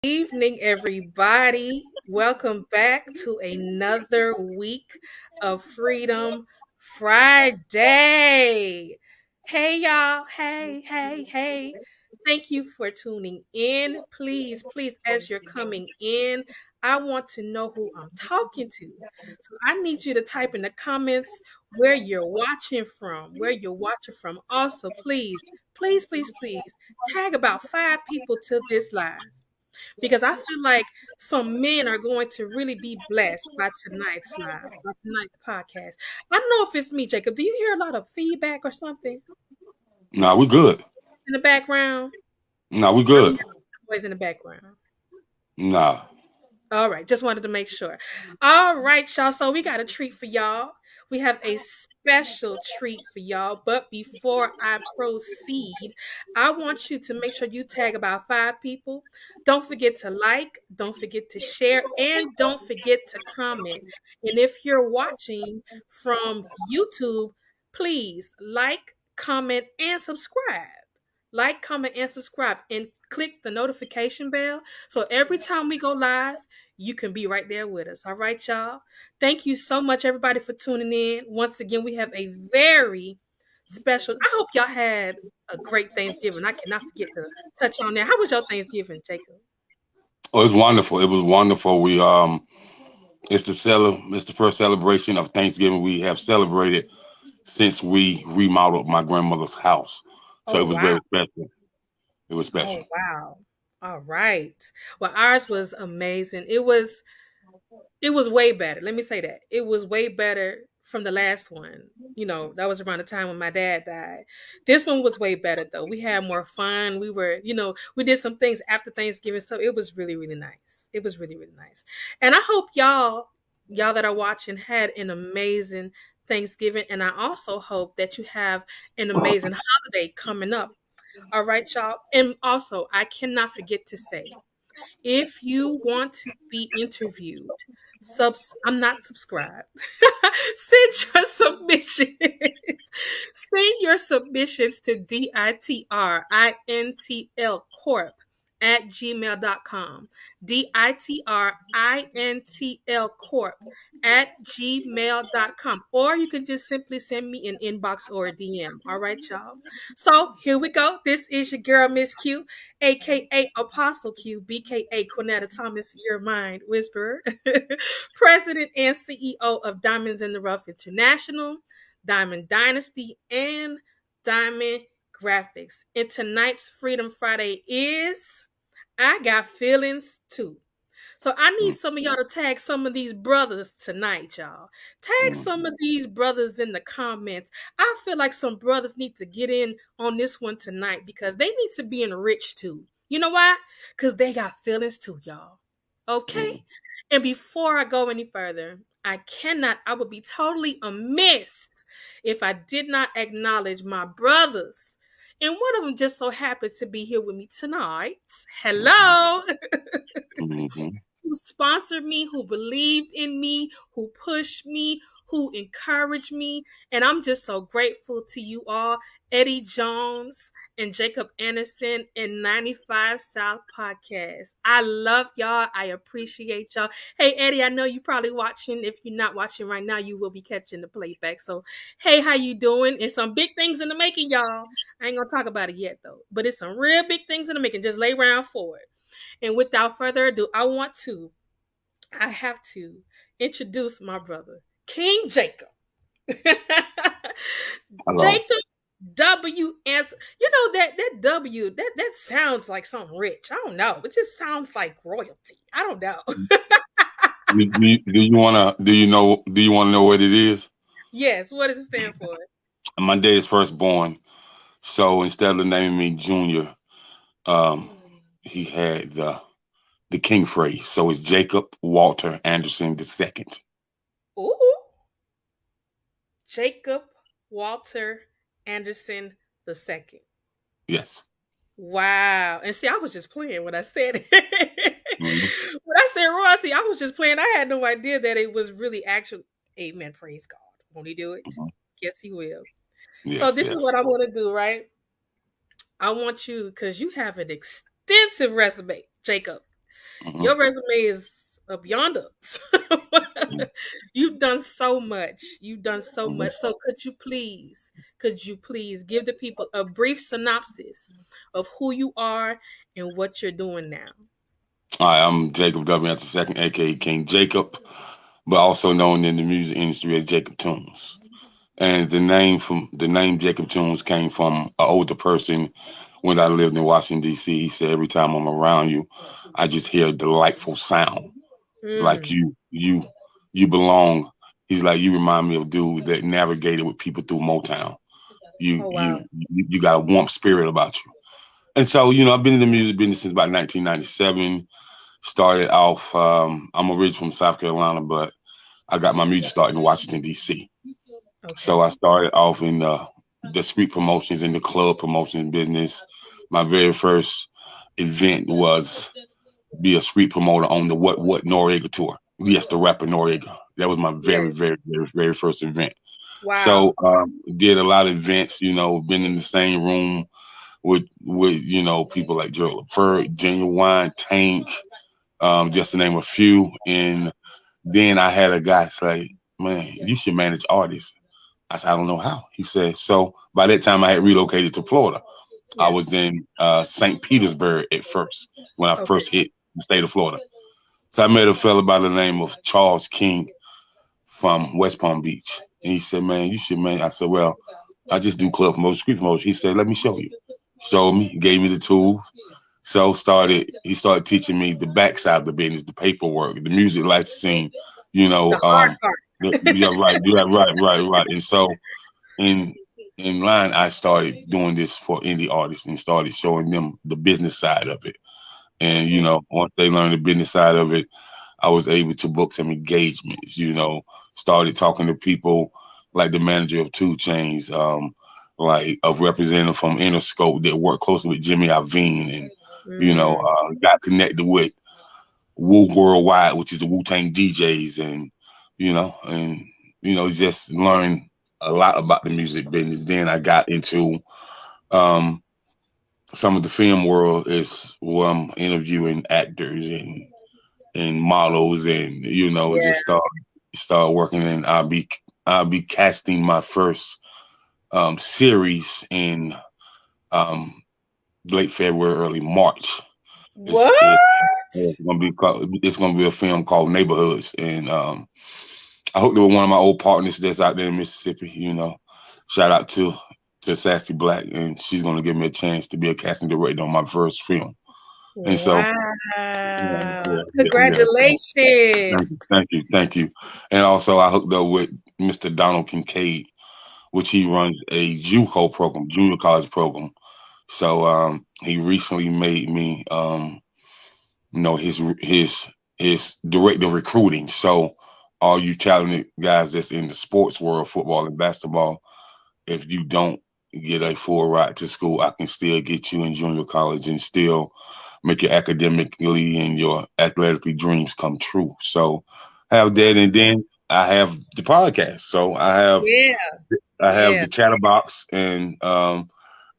Evening, everybody. Welcome back to another week of Freedom Friday. Hey, y'all. Hey, hey, hey. Thank you for tuning in. Please, as you're coming in, I want to know who I'm talking to. So I need you to type in the comments where you're watching from, Also, please, tag about 5 people to this live because I feel like some men are going to really be blessed by tonight's live, by tonight's podcast. I don't know if it's me, Jacob. Do you hear a lot of feedback or something Nah, we good. in the background? Nah, we I'm good. hearing noise in the background. Nah. All right, just wanted to make sure. All right, y'all. So we got a treat for y'all. We have a special treat for y'all. But before I proceed, I want you to make sure you tag about 5 people. Don't forget to like, don't forget to share, and don't forget to comment. And if you're watching from YouTube, please like, comment, and subscribe. Like, comment, and subscribe, and click the notification bell so every time we go live, you can be right there with us. All right, y'all. Thank you so much, everybody, for tuning in. Once again, we have a very special. I hope y'all had a great Thanksgiving. I cannot forget to touch on that. How was your Thanksgiving, Jacob? Oh, it's wonderful. It was wonderful. It's the first celebration of Thanksgiving we have celebrated since we remodeled my grandmother's house. So Oh it was wow. very special. It was Oh special. wow. All right. Well, ours was amazing. It was way better. Let me say that. It was way better from the last one. That was around the time when my dad died. This one was way better though. We had more fun. We did some things after Thanksgiving, so it was really, really nice. It was really, really nice. And I hope y'all that are watching had an amazing Thanksgiving. And I also hope that you have an amazing holiday coming up. All right, y'all. And also, I cannot forget to say, if you want to be interviewed, I'm not subscribed. Send your submissions. Send your submissions to DITRINTL Corp at gmail.com. DITRINTL Corp at gmail.com. Or you can just simply send me an inbox or a DM. All right, y'all. So here we go. This is your girl, Miss Q, aka Apostle Q, BKA Cornetta Thomas, your mind whisperer, President and CEO of Diamonds in the Rough International, Diamond Dynasty, and Diamond Graphics. And tonight's Freedom Friday is I Got Feelings Too. So I need some of y'all to tag some of these brothers tonight, y'all. Tag some of Mhm. these brothers in the comments. I feel like some brothers need to get in on this one tonight because they need to be enriched too. You know why? Because they got feelings too, y'all. Okay? Mhm. And before I go any further, I would be totally amiss if I did not acknowledge my brothers. And one of them just so happened to be here with me tonight. Mhm. Hello. Mhm. Who sponsored me, who believed in me, who pushed me, who encouraged me. And I'm just so grateful to you all, Eddie Jones and Jacob Anderson and 95 South Podcast. I love y'all. I appreciate y'all. Hey, Eddie, I know you probably watching. If you're not watching right now, you will be catching the playback. So, hey, how you doing? And some big things in the making, y'all. I ain't gonna talk about it yet, though. But it's some real big things in the making. Just lay around for it. And without further ado, I have to introduce my brother, King Jacob. Hello. Jacob W. Answer. You know that W, that sounds like something rich. I don't know. It just sounds like royalty. I don't know. Do you wanna know what it is? Yes, what does it stand for? My dad is firstborn. So instead of naming me Junior, um, he had the king phrase. So it's Jacob Walter Anderson II. Ooh, Jacob Walter Anderson the second. Yes. Wow. And see, I was just playing when I said it. Mhm. When I said royalty, I was just playing. I had no idea that it was really actually. Amen. Praise God. Won't he do it? Mhm. Yes, he will. So Yes, this is yes. what I want to do, right? I want you, because you have an extensive resume, Jacob. Hmm. Your resume is up yonder. You've done so much. You've done so Hmm. much. So could you please give the people a brief synopsis of who you are and what you're doing now? Hi, I'm Jacob W. II, aka King Jacob, but also known in the music industry as Jacob Tunes. And the name Jacob Tunes came from an older person when I lived in Washington D.C. He said every time I'm around you, I just hear a delightful sound, like Mm. you belong. He's like you remind me of a dude that navigated with people through Motown. You Oh wow. you you got a warm spirit about you. And so I've been in the music business since about 1997. Started off. I'm originally from South Carolina, but I got my music started in Washington D.C. So Okay. I started off in the street promotions and the club promotion business. My very first event was be a street promoter on the What Noriega tour. Yes, the rapper Noriega. That was my very, Yes. very, very, very first event. Wow. So did a lot of events. Been in the same room with people like Gerald Lefert, Genuine, Tank, just to name a few. And then I had a guy say, "Man, you should manage artists." I said, "I don't know how." He said, "So by that time, I had relocated to Florida. I Yeah. was in St. Petersburg at first when I Okay. first hit the state of Florida. So I met a fella by the name of Charles King from West Palm Beach. And he said, "Man, you should, man." I said, "Well, I just do club promotion, street promotion." He said, "Let me show you." Showed me, gave me the tools. So he started teaching me the backside of the business, the paperwork, the music licensing, you The know, hard um, part. yeah, right, yeah, right. And so in in line, I started doing this for indie artists and started showing them the business side of it. And Mm. once they learned the business side of it, I was able to book some engagements. Started talking to people like the manager of Two Chains, like a representative from Interscope that worked closely with Jimmy Iovine, and Mm. got connected with Wu Worldwide, which is the Wu Tang DJs, and just learned a lot about the music business. Then I got into um, some of the film world is where I'm interviewing actors and models, and Yeah. just start working. And I'll be casting my first series in um, late February, early March. It's What? it, it's gonna be a film called Neighborhoods, and I hope there were one of my old partners that's out there in Mississippi. Shout out to Sassy Black, and she's gonna give me a chance to be a casting director on my first film. And so, yeah, Wow. yeah, yeah, yeah. So, Congratulations. thank you. And also, I hooked up with Mr. Donald Kincaid, which he runs a JUCO program, junior college program. So he recently made me, his director of recruiting. So all you talented guys that's in the sports world, football and basketball, if you don't get a full ride to school, I can still get you in junior college and still make your academically and your athletically dreams come true. So have that, and then I have the podcast. So Yeah. I have Yeah. the Chatterbox, and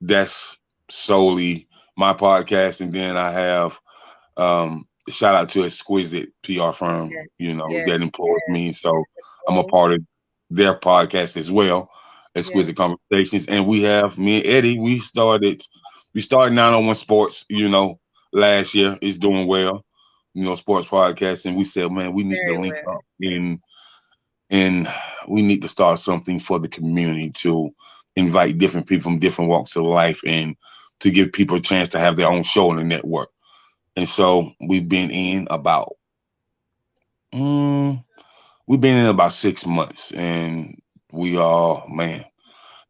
that's solely my podcast. And then I have shout out to Exquisite PR firm, Yeah. Yeah. that employs me. So I'm a Oh, part of their podcast as well, yeah. Exquisite Conversations. And we have me and Eddie. We started 901 Sports, last year. It's doing well, sports podcast. And we said, man, we need to Very link well. up and we need to start something for the community to invite different people from different walks of life and to give people a chance to have their own show on the network. And so mm, we've been in about 6 months, and we are, man,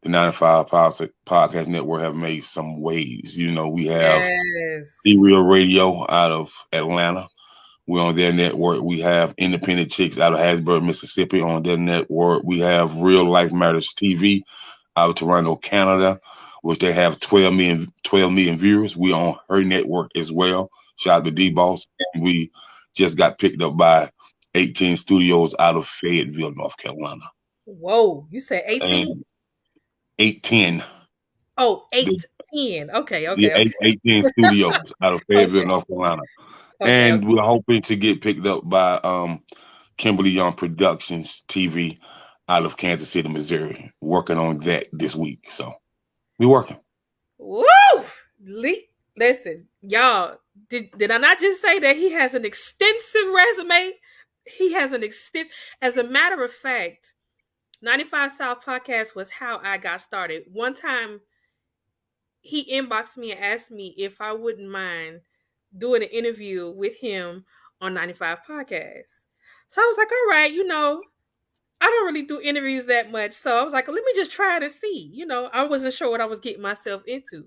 the 95 Podcast Network have made some waves. We have Yes. Serial Radio out of Atlanta. We're on their network. We have Independent Chicks out of Hattiesburg, Mississippi on their network. We have Real Life Matters TV out of Toronto, Canada, which they have 12 million viewers. We on her network as well. Shout out to D-Boss. And we just got picked up by 18 Studios out of Fayetteville, North Carolina. Whoa. You said 18? And 810. Oh, The, 810. Okay, the okay, okay. 18 Studios out of Fayetteville, Okay, North Carolina. okay, And okay. we're hoping to get picked up by Kimberly Young Productions TV out of Kansas City, Missouri. Working on that this week. So we're working. Woo! Listen, y'all, did I not just say that he has an extensive resume? He has an extensive, as a matter of fact, 95 South Podcast was how I got started. One time he inboxed me and asked me if I wouldn't mind doing an interview with him on 95 Podcast. So I was like, all right, I don't really do interviews that much. So I was like, let me just try to see. I wasn't sure what I was getting myself into.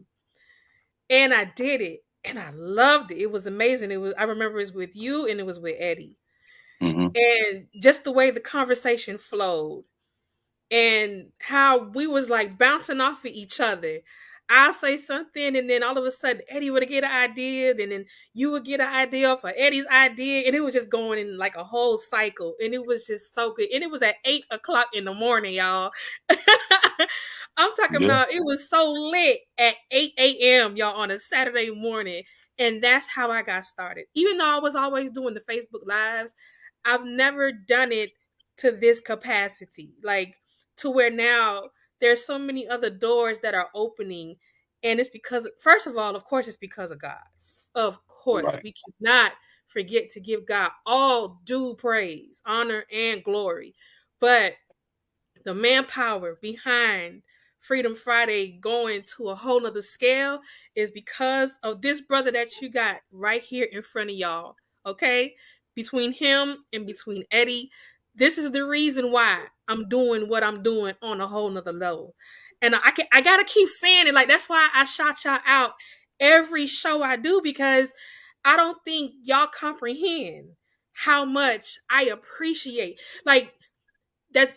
And I did it. And I loved it. It was amazing. I remember it was with you and it was with Eddie. Mm-hmm. And just the way the conversation flowed and how we was like bouncing off of each other. I'll say something, and then all of a sudden Eddie would get an idea, and then you would get an idea for Eddie's idea, and it was just going in like a whole cycle, and it was just so good. And it was at 8 o'clock in the morning, y'all. I'm talking Yeah. about it was so lit at 8 a.m., y'all, on a Saturday morning. And that's how I got started. Even though I was always doing the Facebook Lives, I've never done it to this capacity. Like, to where now there's so many other doors that are opening, and it's because, first of all, of course, it's because of God. Of course, Right. we cannot forget to give God all due praise, honor, and glory. But the manpower behind Freedom Friday going to a whole nother scale is because of this brother that you got right here in front of y'all. Okay? Between him and between Eddie, this is the reason why I'm doing what I'm doing on a whole nother level. And I gotta keep saying it. Like, that's why I shout y'all out every show I do, because I don't think y'all comprehend how much I appreciate. Like, that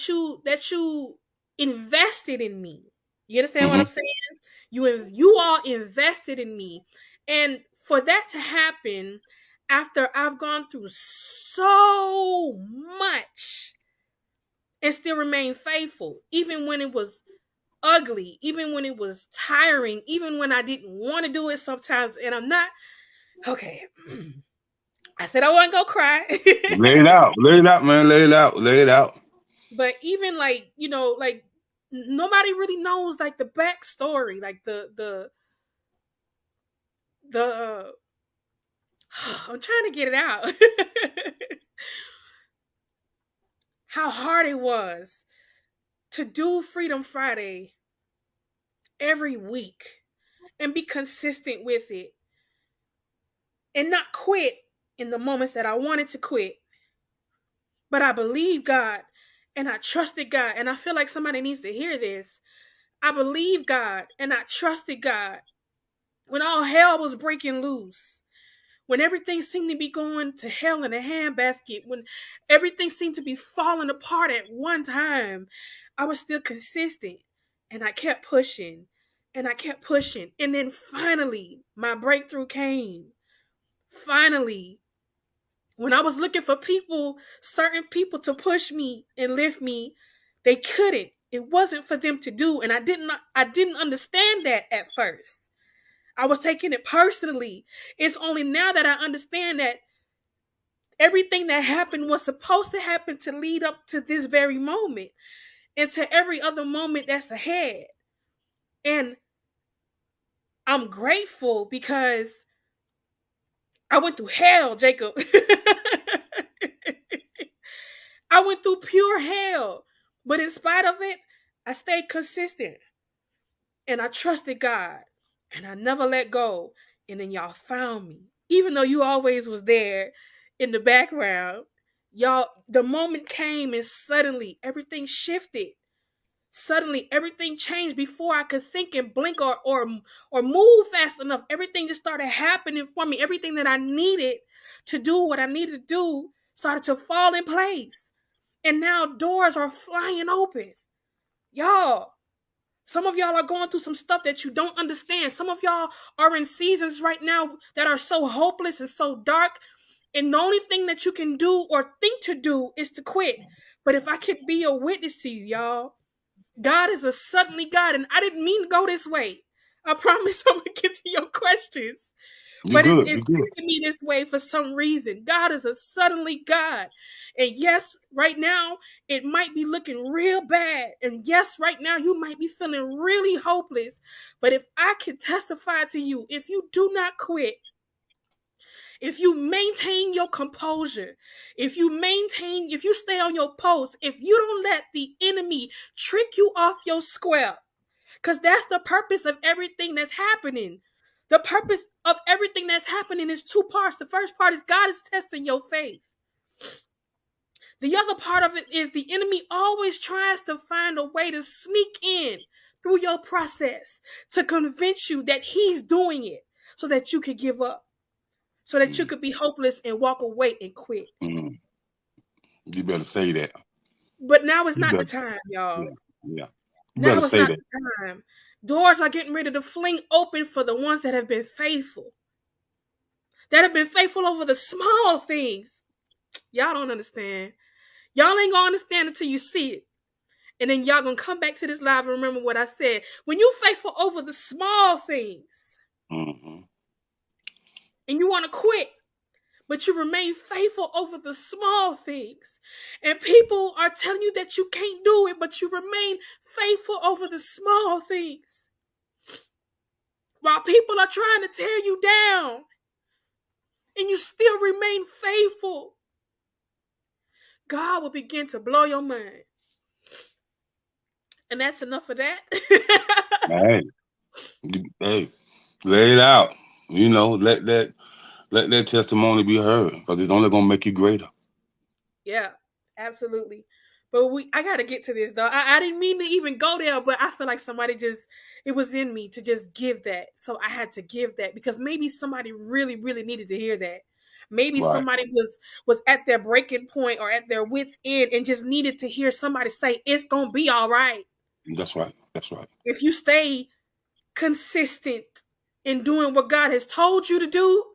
you invested in me. You understand what Mm-hmm. I'm saying? You all invested in me, and for that to happen after I've gone through so much and still remain faithful, even when it was ugly, even when it was tiring, even when I didn't want to do it sometimes, and I'm not okay. I said I wasn't gonna cry. Lay it out. Lay it out, man. Lay it out. Lay it out. But even like, like nobody really knows like the backstory, like the I'm trying to get it out. How hard it was to do Freedom Friday every week and be consistent with it and not quit in the moments that I wanted to quit. But I believe God and I trusted God. And I feel like somebody needs to hear this. I believe God and I trusted God when all hell was breaking loose, when everything seemed to be going to hell in a handbasket, when everything seemed to be falling apart at one time, I was still consistent and I kept pushing and I kept pushing. And then finally, my breakthrough came. Finally, when I was looking for people, certain people to push me and lift me, they couldn't. It wasn't for them to do, and I didn't understand that at first. I was taking it personally. It's only now that I understand that everything that happened was supposed to happen to lead up to this very moment and to every other moment that's ahead. And I'm grateful because I went through hell, Jacob. I went through pure hell. But in spite of it, I stayed consistent and I trusted God and I never let go. And then y'all found me. Even though you always was there in the background, y'all, the moment came and suddenly everything shifted. Suddenly everything changed before I could think and blink or move fast enough. Everything just started happening for me. Everything that I needed to do what I needed to do started to fall in place. And now doors are flying open. Y'all, some of y'all are going through some stuff that you don't understand. Some of y'all are in seasons right now that are so hopeless and so dark. And the only thing that you can do or think to do is to quit. But if I could be a witness to you, y'all, God is a suddenly God, and I didn't mean to go this way. I promise I'm gonna get to your questions. You But good. it's You good. taking me this way for some reason. God is a suddenly God. And yes, right now it might be looking real bad. And yes, right now you might be feeling really hopeless. But if I can testify to you, if you do not quit, if you maintain your composure, if you stay on your post, if you don't let the enemy trick you off your square, because that's the purpose of everything that's happening. The purpose of everything that's happening is two parts. The first part is God is testing your faith. The other part of it is the enemy always tries to find a way to sneak in through your process to convince you that he's doing it so that you could give up, so that you Mm, could be hopeless and walk away and quit. mm. You better say that. But now is You not the better. time, y'all. Yeah. Yeah. You better Now is say not that. the time. Doors are getting ready to fling open for the ones that have been faithful, that have been faithful over the small things. Y'all don't understand. Y'all ain't gonna understand until you see it. And then y'all gonna come back to this live and remember what I said. When you faithful over the small things Mm-hmm. and you want to quit, but you remain faithful over the small things, and people are telling you that you can't do it, but you remain faithful over the small things, while people are trying to tear you down, and you still remain faithful, God will begin to blow your mind. And that's enough of that. Hey, hey, lay it out. You know, let that testimony be heard, because it's only gonna make you greater. Yeah, absolutely. But I gotta get to this though. I didn't mean to even go there, but I feel like somebody just, it was in me to just give that. So I had to give that because maybe somebody really, really needed to hear that. Maybe Right. somebody was at their breaking point or at their wits end and just needed to hear somebody say it's gonna be all right That's right. That's right. if you stay consistent in doing what God has told you to do,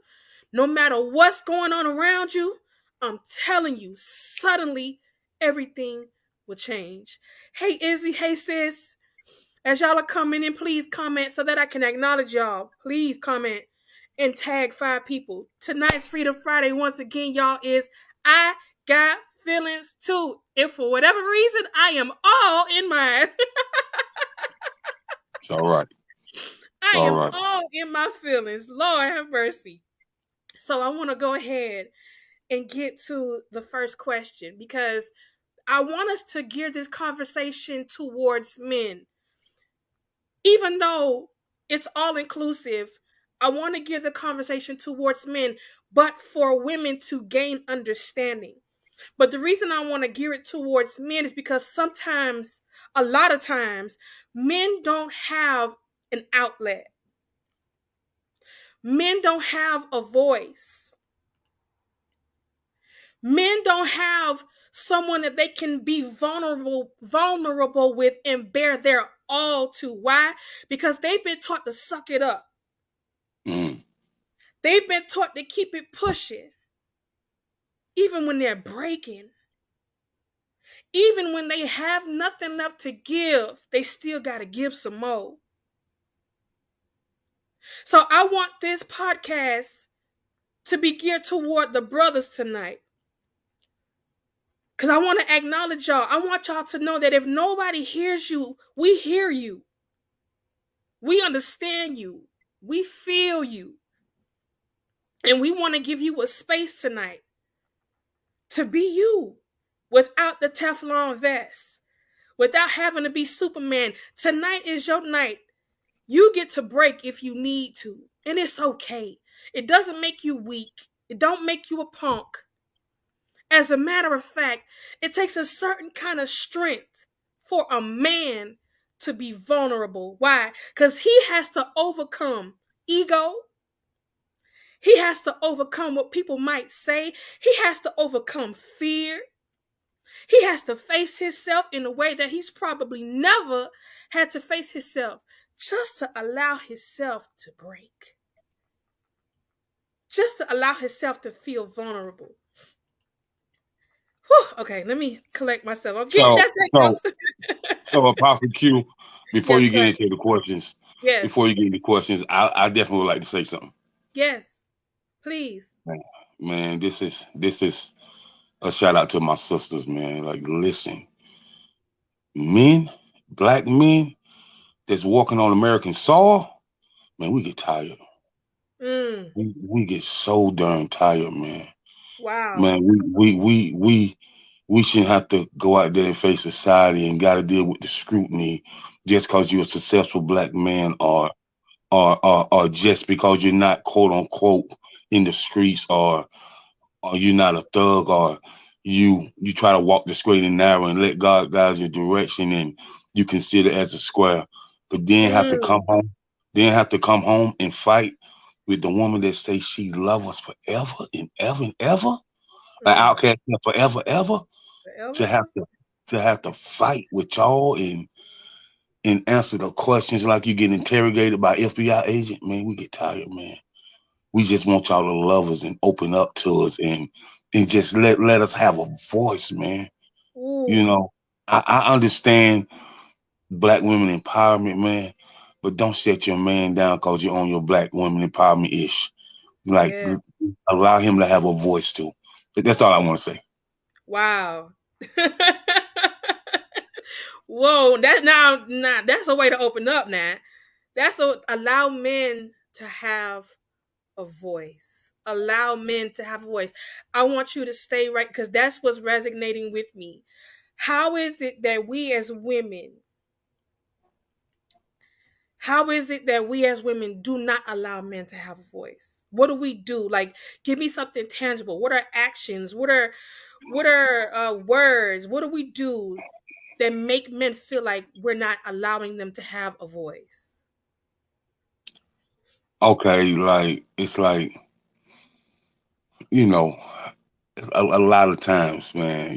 no matter what's going on around you. I'm telling you, suddenly everything will change. Hey, Izzy. Hey, sis. As y'all are coming in, please comment so that I can acknowledge y'all. Please comment and tag 5 people. Tonight's Freedom Friday, once again, y'all, is I Got Feelings Too. If for whatever reason, I am all in mine. It's all right. I All am right. all in my feelings. Lord have mercy. So I want to go ahead and get to the first question because I want us to gear this conversation towards men. Even though it's all inclusive, I want to gear the conversation towards men, but for women to gain understanding. But the reason I want to gear it towards men is because sometimes, a lot of times, men don't have an outlet. Men don't have a voice. Men don't have someone that they can be vulnerable with and bear their all to. Why? Because they've been taught to suck it up. Mm. They've been taught to keep it pushing. Even when they're breaking. Even when they have nothing left to give, they still got to give some more. So I want this podcast to be geared toward the brothers tonight. Because I want to acknowledge y'all. I want y'all to know that if nobody hears you, we hear you. We understand you. We feel you. And we want to give you a space tonight to be you without the Teflon vest, without having to be Superman. Tonight is your night. You get to break if you need to. And it's okay. It doesn't make you weak. It don't make you a punk. As a matter of fact, it takes a certain kind of strength for a man to be vulnerable. Why? Because he has to overcome ego. He has to overcome what people might say. He has to overcome fear. He has to face himself in a way that he's probably never had to face himself, just to allow himself to break. Just to allow himself to feel vulnerable. Whew, okay, let me collect myself. I'm getting So that thing so out. So Apostle Q, before Yes, you sir. get into the questions, Yes. I definitely would like to say something. Yes. Please. Man, man, this is a shout out to my sisters, man. Like, listen, men, black men that's walking on American soil, man, we get tired. Mm. We get so darn tired, man. Wow. Man, we shouldn't have to go out there and face society and got to deal with the scrutiny just because you're a successful black man, or just because you're not quote unquote in the streets, or you're not a thug, or you try to walk the straight and narrow and let God guide your direction, and you consider as a square, but Mm. then have to come home and fight with the woman that say she love us forever and ever, an Mm. outcast forever ever, Forever, to have ever. to fight with y'all and answer the questions like you get interrogated by FBI agent. Man, we get tired, man. We just want y'all to love us and open up to us, and just let us have a voice, man. You Ooh. know, I understand black women empowerment, man, but don't set your man down because you're on your black women empowerment ish. Like, Yeah. allow him to have a voice too. That's all I want to say. Wow. Whoa, that now that's a way to open up now. That's a allow men to have a voice. Allow men to have a voice. I want you to stay right because that's what's resonating with me. How is it that we as women, how is it that we as women do not allow men to have a voice? What do we do? Like, give me something tangible. What are actions? What are words? What do we do that make men feel like we're not allowing them to have a voice? Okay, like it's like, you know, a lot of times, man,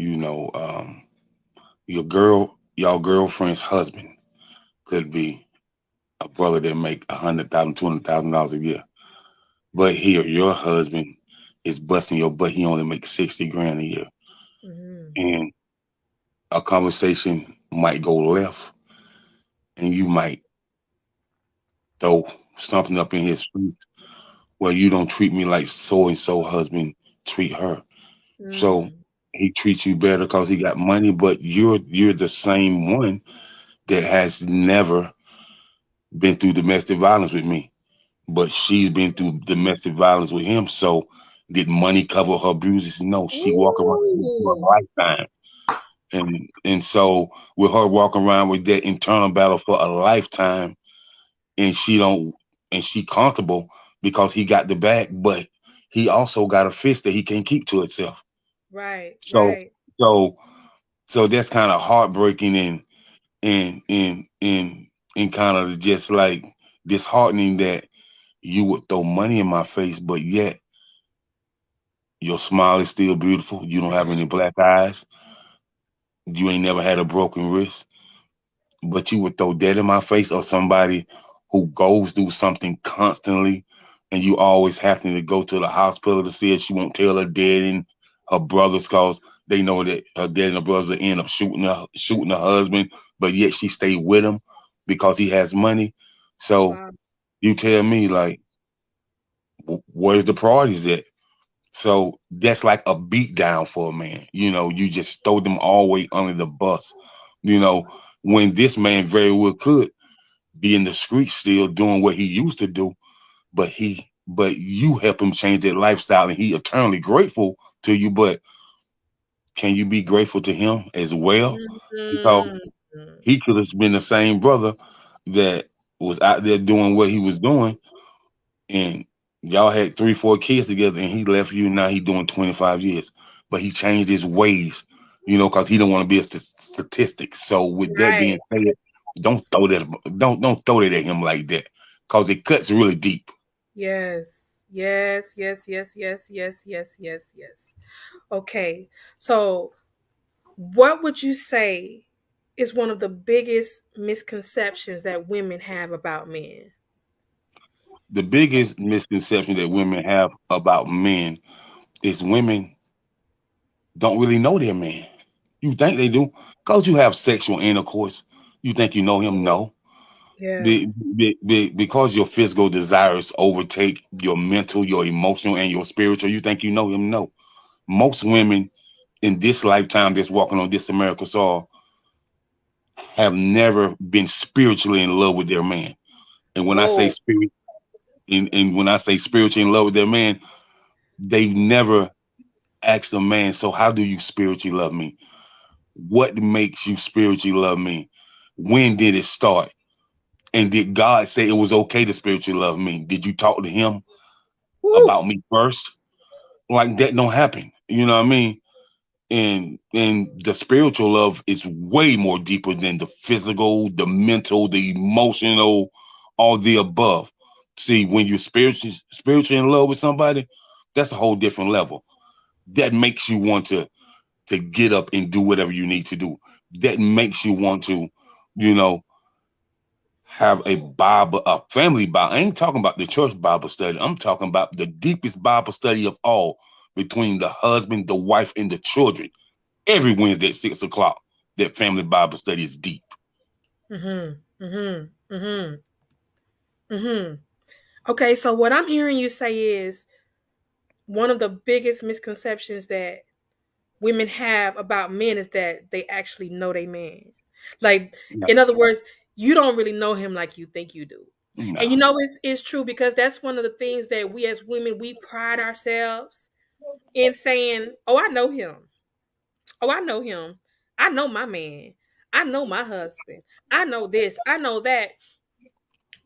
your girlfriend's husband could be a brother that make $100,000, $200,000 a year. But here, your husband is busting your butt. He only makes 60 grand a year. Mm-hmm. And a conversation might go left, and you might throw something up in his face. Well, you don't treat me like so and so husband treat her. So Mm. he treats you better because he got money, but you're the same one that has never been through domestic violence with me. But she's been through domestic violence with him. So did money cover her bruises? No, she walk around for Ooh. a lifetime. And so with her walking around with that internal battle for a lifetime, and she don't and she comfortable because he got the bag, but he also got a fist that he can't keep to itself. Right, So right. so so that's kind of heartbreaking, and kind of just like disheartening that you would throw money in my face, but yet your smile is still beautiful. You don't have any black eyes. You ain't never had a broken wrist, but you would throw that in my face, or somebody who goes through something constantly, and you always having to go to the hospital to see if she won't tell her dad and her brothers because they know that her dad and her brothers will end up shooting her husband, but yet she stayed with him because he has money. So Wow. you tell me, like, where's the priorities at? So that's like a beat down for a man. You just throw them all the way under the bus. You know, when this man very well could be in the streets still doing what he used to do, but you help him change that lifestyle, and he eternally grateful to you. But can you be grateful to him as well? Because Mhm. he could have been the same brother that was out there doing what he was doing, and y'all had 3, 4 kids together, and he left you. Now he doing 25 years, but he changed his ways, because he don't want to be a statistic. So with that being Right. said, don't throw that, don't throw that at him like that, cause it cuts really deep. Yes. Yes, yes, yes, yes, yes, yes, yes, yes. Okay. So, what would you say is one of the biggest misconceptions that women have about men? The biggest misconception that women have about men is women don't really know their man. You think they do, cause you have sexual intercourse. You think you know him? No. Yeah. Because your physical desires overtake your mental, your emotional, and your spiritual, you think you know him? No. Most women in this lifetime that's walking on this America soil have never been spiritually in love with their man. And when I say Whoa. spirit, and when I say spiritually in love with their man, they've never asked a man, so how do you spiritually love me? What makes you spiritually love me? When did it start? And did God say it was okay to spiritually love me? Did you talk to him Woo. about me first? Like that don't happen. You know what I mean? And the spiritual love is way more deeper than the physical, the mental, the emotional, all the above. See, when you're spiritually in love with somebody, that's a whole different level. That makes you want to get up and do whatever you need to do. That makes you want to, you know, have a Bible, a family Bible. I ain't talking about the church Bible study. I'm talking about the deepest Bible study of all between the husband, the wife, and the children. Every Wednesday at 6 o'clock, that family Bible study is deep. Mm-hmm. Mm-hmm. Mm-hmm. Mm-hmm. Okay, so what I'm hearing you say is one of the biggest misconceptions that women have about men is that they actually know they man. Like, No, in other words, you don't really know him like you think you do. And no. you know it's true because that's one of the things that we as women we pride ourselves in saying, "Oh, I know him. Oh, I know him. I know my man. I know my husband. I know this. I know that."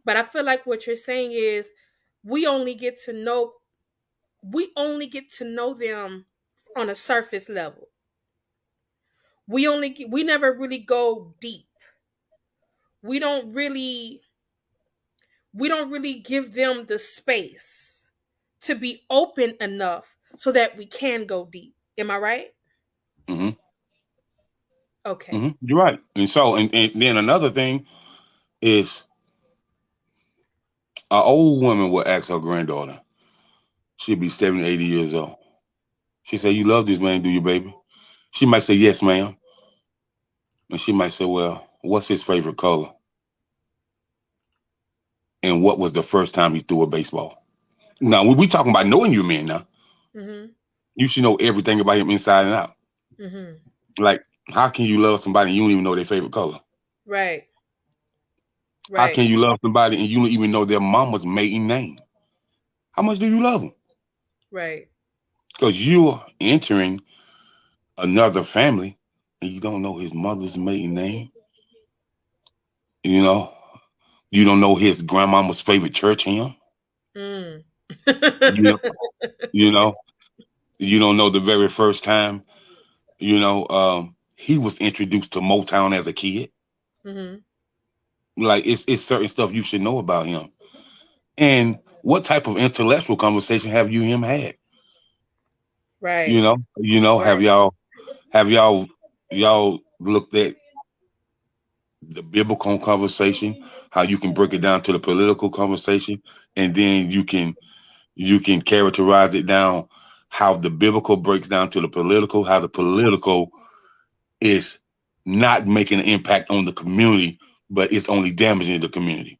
But I feel like what you're saying is we only get to know we only get to know them on a surface level. We never really go deep. We don't really we don't really give them the space to be open enough so that we can go deep. Am I right? Hmm. Okay. Hmm. You're right. And so, and then another thing is, an old woman will ask her granddaughter. She'll be 70, 80 years old. She say, "You love this man, do you, baby?" She might say, "Yes, ma'am." And she might say, "Well, what's his favorite color? And what was the first time he threw a baseball?" Now, we talking about knowing your man now. Mhm. You should know everything about him inside and out. Mhm. Like, how can you love somebody and you don't even know their favorite color? Right. How Right. can you love somebody and you don't even know their mama's maiden name? How much do you love them? Right. Because you're entering another family and you don't know his mother's maiden name. You know, you don't know his grandmama's favorite church hymn. Mm. You know, you know, you don't know the very first time. He was introduced to Motown as a kid. Mhm. Like it's certain stuff you should know about him. And what type of intellectual conversation have you and him had? Right. Have Right. y'all looked at the biblical conversation, how you can break it down to the political conversation, and then you can characterize it down how the biblical breaks down to the political, how the political is not making an impact on the community, but it's only damaging the community.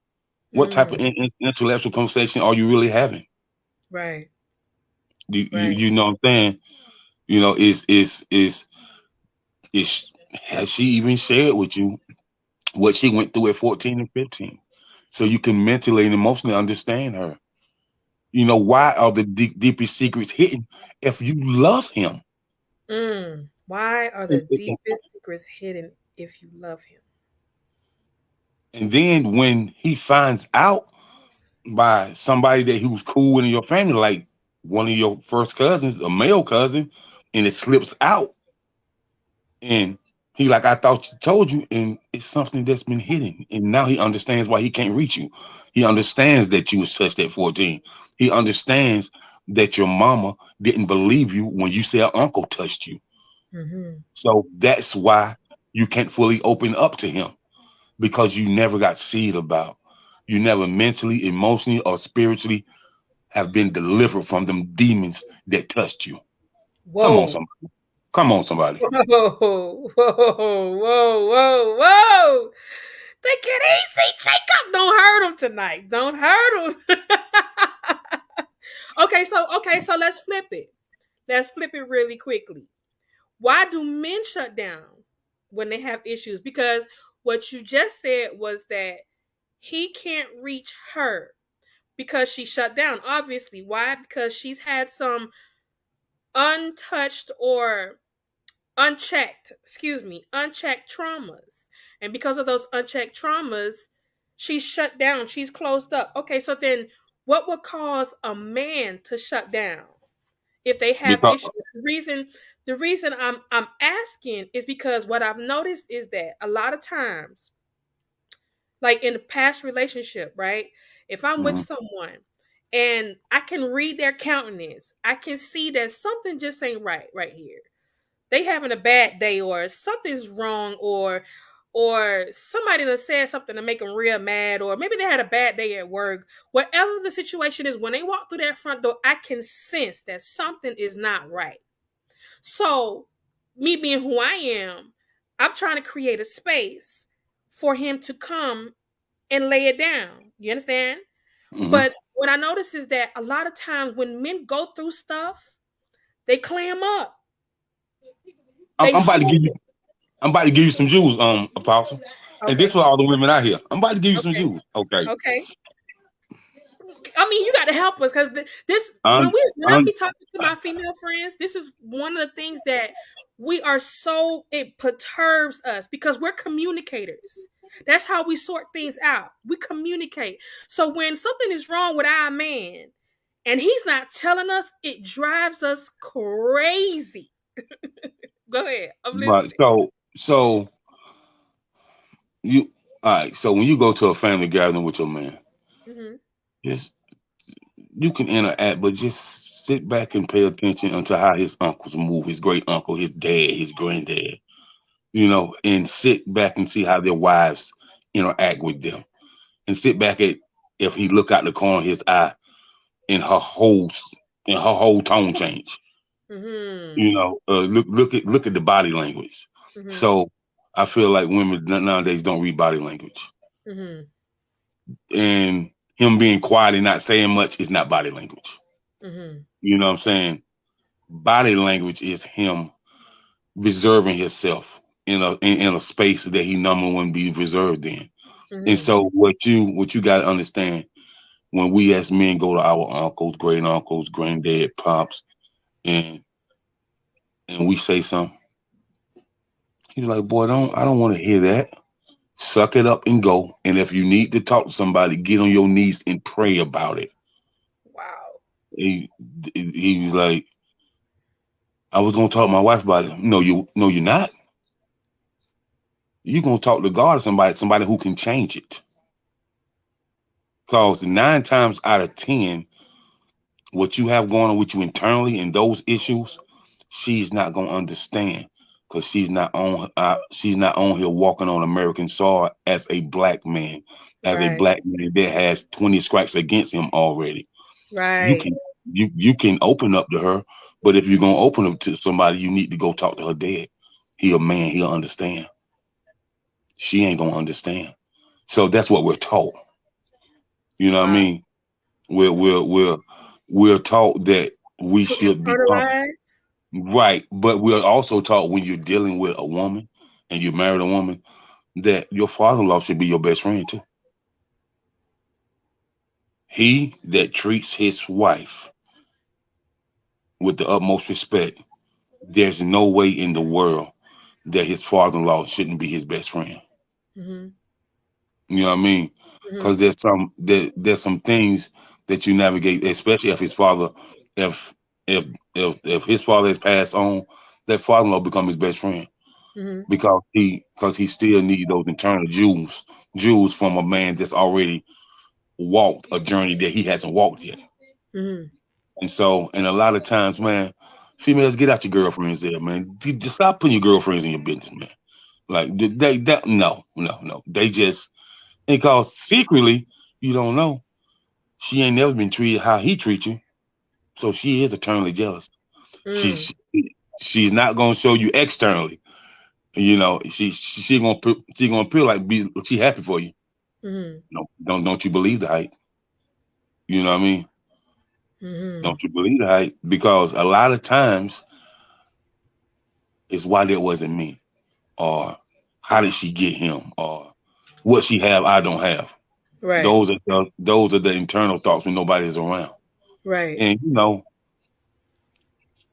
What type of Mm. intellectual conversation are you really having? Right. Right. You know what I'm saying? Is has she even shared with you what she went through at 14 and 15? So you can mentally and emotionally understand her. Why are the deepest secrets hidden if you love him? Mm. Why are the And deepest secrets hidden if you love him? and then when he finds out by somebody that he was cool in your family, like one of your first cousins, a male cousin, and it slips out, and he like, I thought you told you, and it's something that's been hidden, and now he understands why he can't reach you. He understands that you was touched at 14. He understands that your mama didn't believe you when you said her uncle touched you. Mhm. So that's why you can't fully open up to him, because you never got seed about. You never mentally, emotionally, or spiritually have been delivered from them demons that touched you. Come on, Whoa. somebody. Come on, somebody. Whoa, whoa, whoa, whoa, whoa. Take it easy, Jacob. Don't hurt him tonight. Don't hurt him. Okay, so let's flip it. Let's flip it really quickly. Why do men shut down when they have issues? Because what you just said was that he can't reach her because she shut down. Obviously. Why? Because she's had some untouched or unchecked traumas. And because of those unchecked traumas, she's shut down, she's closed up. Okay, so then what would cause a man to shut down if they have Because issues? The reason I'm asking is because what I've noticed is that a lot of times, like in a past relationship, right? If I'm with mhm. someone and I can read their countenance, I can see that something just ain't right here. They having a bad day or something's wrong or somebody done said something to make them real mad, or maybe they had a bad day at work. Whatever the situation is, when they walk through that front door, I can sense that something is not right. So, me being who I am, I'm trying to create a space for him to come and lay it down. You understand? Mhm. But what I notice is that a lot of times when men go through stuff, they clam up. They I'm about to give hold you. it. I'm about to give you some Jews, Apostle. And this Okay. for all the women out here. I'm about to give you some Okay. Jews. Okay. Okay. I mean, you got to help us because this Un, when I un, be talking to my female friends, this is one of the things that we are so it perturbs us because we're communicators. That's how we sort things out. We communicate. So when something is wrong with our man and he's not telling us, it drives us crazy. Go ahead, I'm but listening. so you all right. So when you go to a family gathering with your man, Hmm. just you can interact, but just sit back and pay attention unto how his uncles move, his great uncle, his dad, his granddad, and sit back and see how their wives interact with them. And sit back at if he look out the corner of his eye and her whole tone change. Hmm. Look at the body language. Hmm. So I feel like women nowadays don't read body language, Hmm. and him being quiet and not saying much is not body language. Hmm. You know what I'm saying? Body language is him reserving himself in a space that he normally wouldn't be reserved in. And Hmm. so what you got to understand when we as men go to our uncles, great uncles, granddad, pops, and and we say something, he's like, boy, I don't want to hear that. Suck it up and go. And if you need to talk to somebody, get on your knees and pray about it. Wow. He he was like, I was gonna talk to my wife about it. No, you're not. You're gonna talk to God or somebody who can change it. Because 9 times out of 10, what you have going on with you internally and those issues, she's not gonna understand because she's not on here walking on American soil as a black man, as a Right. black man that has 20 strikes against him already. You Right. can you can open up to her, but if you're gonna open up to somebody, you need to go talk to her dad. He a man, he'll understand. She ain't gonna understand. So that's what we're taught. You know what I Wow. mean? We're taught that we To should become internalize. right, but we're also taught when you're dealing with a woman and you married a woman that your father-in-law should be your best friend too. He that treats his wife with the utmost respect, there's no way in the world that his father-in-law shouldn't be his best friend. Hmm. You know what I mean? Hmm. Because there's some things that you navigate, especially if if if his father has passed on, that father-in-law become his best friend Hmm. because he still need those internal jewels from a man that's already walked a journey that he hasn't walked yet. Hmm. And a lot of times, man, females get out your girlfriends there, man. Just stop putting your girlfriends in your business, man. Like no. They just because secretly you don't know she ain't never been treated how he treats you, so she is eternally jealous. Mm. She's she's not gonna show you externally. You know, she gonna feel like she happy for you. Mhm. No, don't you believe the hype? You know what I mean? Mhm. Don't you believe the hype? Because a lot of times it's why that wasn't me, or how did she get him, or what she have I don't have. Right. Those are the internal thoughts when nobody's around. Right. And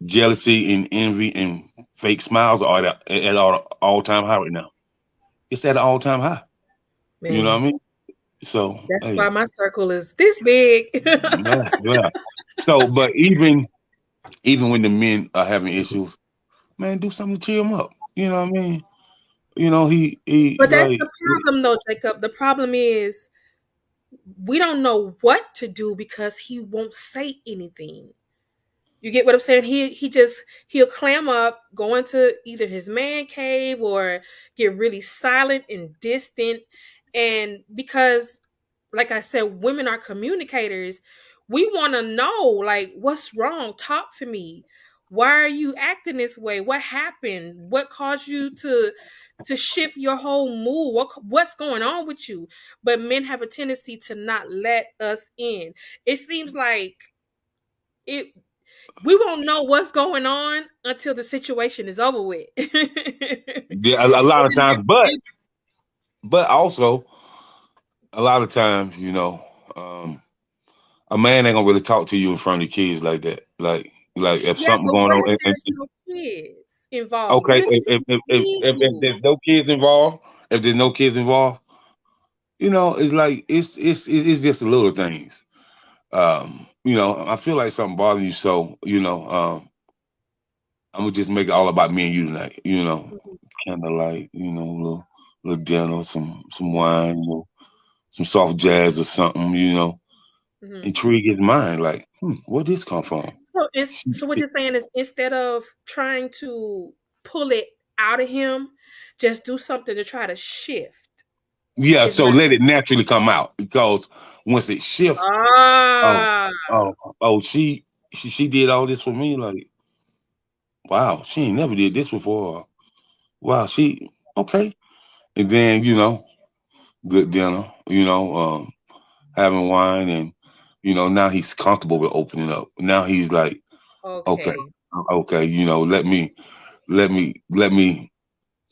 jealousy and envy and fake smiles are at all time high right now. It's at an all time high. You know what Man. I mean? So That's hey, why my circle is this big. yeah, yeah. So, but even when the men are having issues, man, do something to cheer them up. You know what I mean? He But that's like the problem though, Jacob. The problem is we don't know what to do because he won't say anything. You get what I'm saying? He'll clam up, go into either his man cave or get really silent and distant. And because, like I said, women are communicators, we want to know, like, what's wrong? Talk to me. Why are you acting this way? What happened? What caused you to shift your whole mood? What's going on with you? But men have a tendency to not let us in. It seems like it we won't know what's going on until the situation is over with. yeah, a lot of times, but also a lot of times, um, a man ain't gonna really talk to you in front of the kids like that. Like if Yeah, something but going what on, if there's no kids involved? What okay, if it's if you? there's no kids involved, if there's no kids involved, it's like it's just the little things. I feel like something bothering you, so I'm gonna just make it all about me and you tonight. Kind of like little dinner, some wine, some soft jazz or something. Mhm. Intrigue his mind, like, where this come from? So what you're saying is instead of trying to pull it out of him, just do something to try to shift Yeah, his so mind. let it naturally come out because once it shifts, oh, Ah, oh, oh, she did all this for me. Like, wow, she ain't never did this before. Wow, she okay. And then good dinner. Having wine, and now he's comfortable with opening up. Now he's like, okay, okay, okay, let me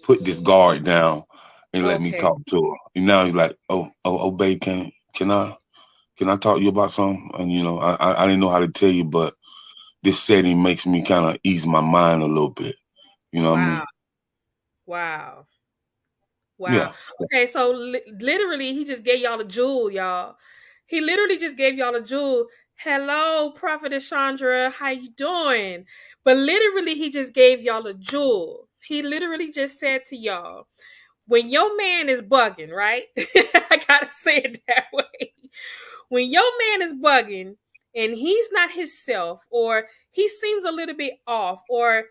put this guard down and let me okay. talk to her. And now he's like, oh, babe, can I talk to you about something? And I didn't know how to tell you, but this setting makes me kind of ease my mind a little bit. You know what I Wow, mean? wow. Wow. Yeah. Okay, so literally, he just gave y'all a jewel, y'all. He literally just gave y'all a jewel. Hello, Prophetess Chandra. How you doing? But literally, he just gave y'all a jewel. He literally just said to y'all, when your man is bugging, right? I gotta say it that way. When your man is bugging and he's not himself, or he seems a little bit off, or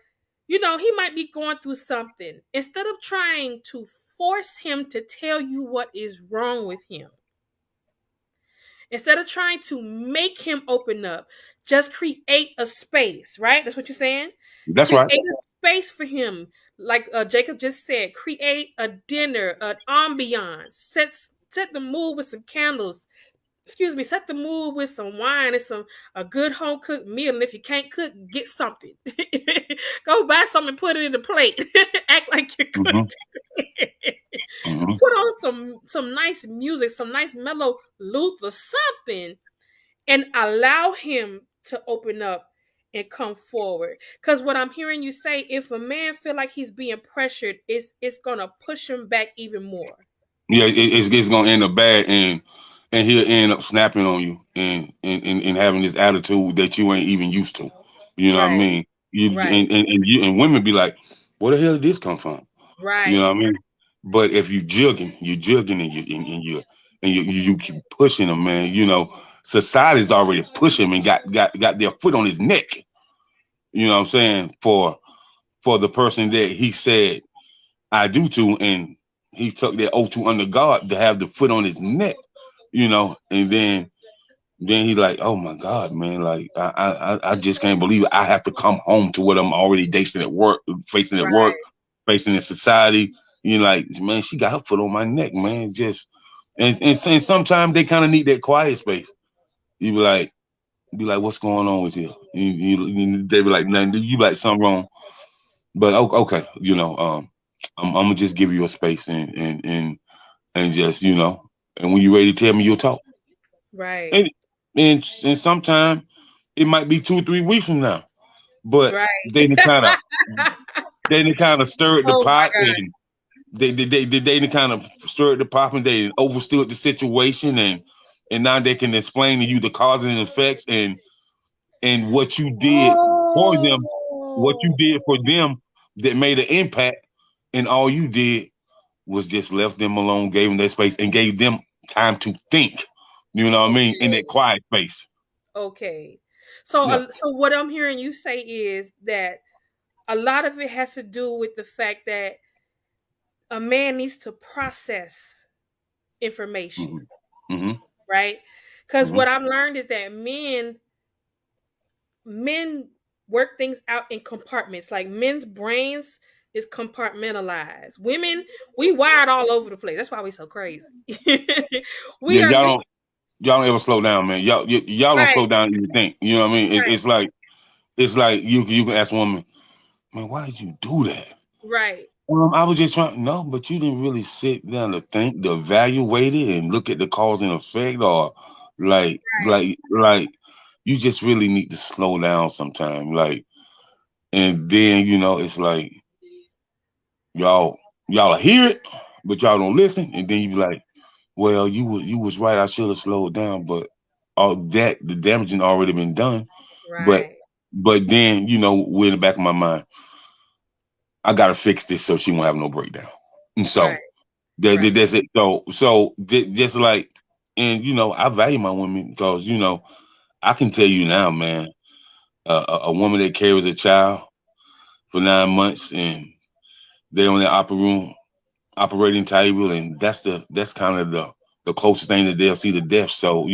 he might be going through something. Instead of trying to force him to tell you what is wrong with him, instead of trying to make him open up, just create a space, right? That's what you're saying? That's Create right. a space for him. Like Jacob just said, create a dinner, an ambiance, set the mood with some candles, set the mood with some wine and a good home cooked meal. And if you can't cook, get something. Go buy something and put it in the plate. Act like you hmm cooked. hmm Put on some nice music, some nice mellow Luther, something, and allow him to open up and come forward. Because what I'm hearing you say, if a man feel like he's being pressured, it's gonna push him back even more. Yeah, it's gonna end up bad, and he'll end up snapping on you and having this attitude that you ain't even used to. You know what I Right, mean? You right, and women be like, where the hell did this come from? You know right. what I mean? But if you jugging and you keep pushing him, man. Society's already pushing him and got their foot on his neck. You know what I'm saying? For the person that he said I do to, and he took that oath to under God to have the foot on his neck. And then Then he like, oh my God, man, like I just can't believe it. I have to come home to what I'm already facing at work, Right. facing in society. You like, man, she got her foot on my neck, man. Just and sometimes they kind of need that quiet space. You be like, what's going on with you? They be like, nothing. You be like something wrong. But okay, I'm gonna just give you a space and just and when you're ready to tell me, you'll talk. Right. And and sometimes it might be 2 or 3 weeks from now. But Right. they done kind of stirred the Oh my pot God. and they done kind of stirred the pot and they overstood the situation and now they can explain to you the causes and effects and what you Oh. did for them that made an impact, and all you did was just left them alone, gave them their space, and gave them time to think. You know what I mean? In that Okay. quiet space. Okay. So, Yeah. so what I'm hearing you say is that a lot of it has to do with the fact that a man needs to process information, Hmm. Hmm. right? Because Hmm. what I've learned is that men work things out in compartments. Like men's brains is compartmentalized. Women, we wired all over the place. That's why we so crazy. Yeah, We are y'all don't ever slow down, man. Y'all don't slow right, down you think. You know what I mean? right, It's like you can ask a woman, man, why did you do that? right, I was just trying. No, but you didn't really sit down to think, to evaluate it, and look at the cause and effect, or like you just really need to slow down sometime. Like, and then it's like y'all y'all hear it, but y'all don't listen, and then you be like, well, you was right. I should have slowed down, but all that the damaging already been done. But right, but then we're in the back of my mind, I gotta fix this so she won't have no breakdown. And right, so that's it. Just like, and I value my women because I can tell you now, man, a woman that carries a child for 9 months and they're on the operating table, and that's kind of the closest thing that they'll see to death. So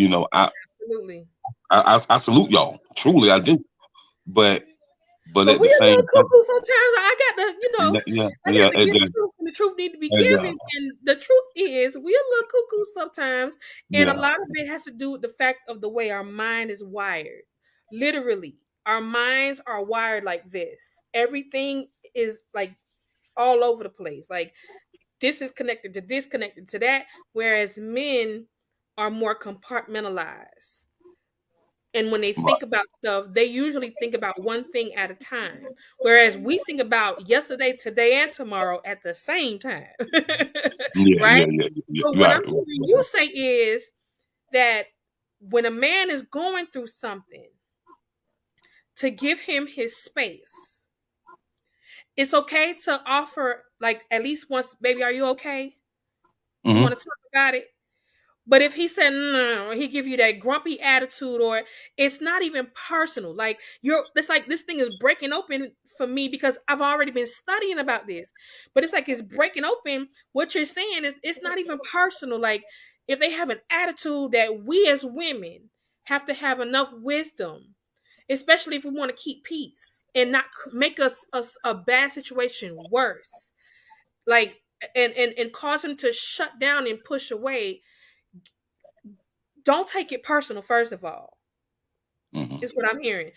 absolutely. I salute y'all, truly I do. But But at we the a same little time, cuckoo sometimes. yeah, yeah, I got yeah, to give the truth when the truth need to be yeah, given. And the truth is, we a little cuckoo sometimes. And a yeah. lot of it has to do with the fact of the way our mind is wired. Literally, our minds are wired like this. Everything is like all over the place. Like this is connected to this, connected to that. Whereas men are more compartmentalized. And when they Right. think about stuff, they usually think about one thing at a time. Whereas we think about yesterday, today, and tomorrow at the same time. Yeah, Right? yeah, yeah, yeah, But yeah. what Right. I'm hearing you say is that when a man is going through something, to give him his space, it's okay to offer, like, at least once, baby, are you okay? You Mm-hmm. want to talk about it? But if he said no, he give you that grumpy attitude, or it's not even personal. Like it's like this thing is breaking open for me because I've already been studying about this. But it's like it's breaking open. What you're saying is it's not even personal. Like if they have an attitude that we as women have to have enough wisdom, especially if we want to keep peace and not make us a bad situation worse. Like and cause him to shut down and push away. Don't take it personal, first of all, Mm-hmm. is what I'm hearing.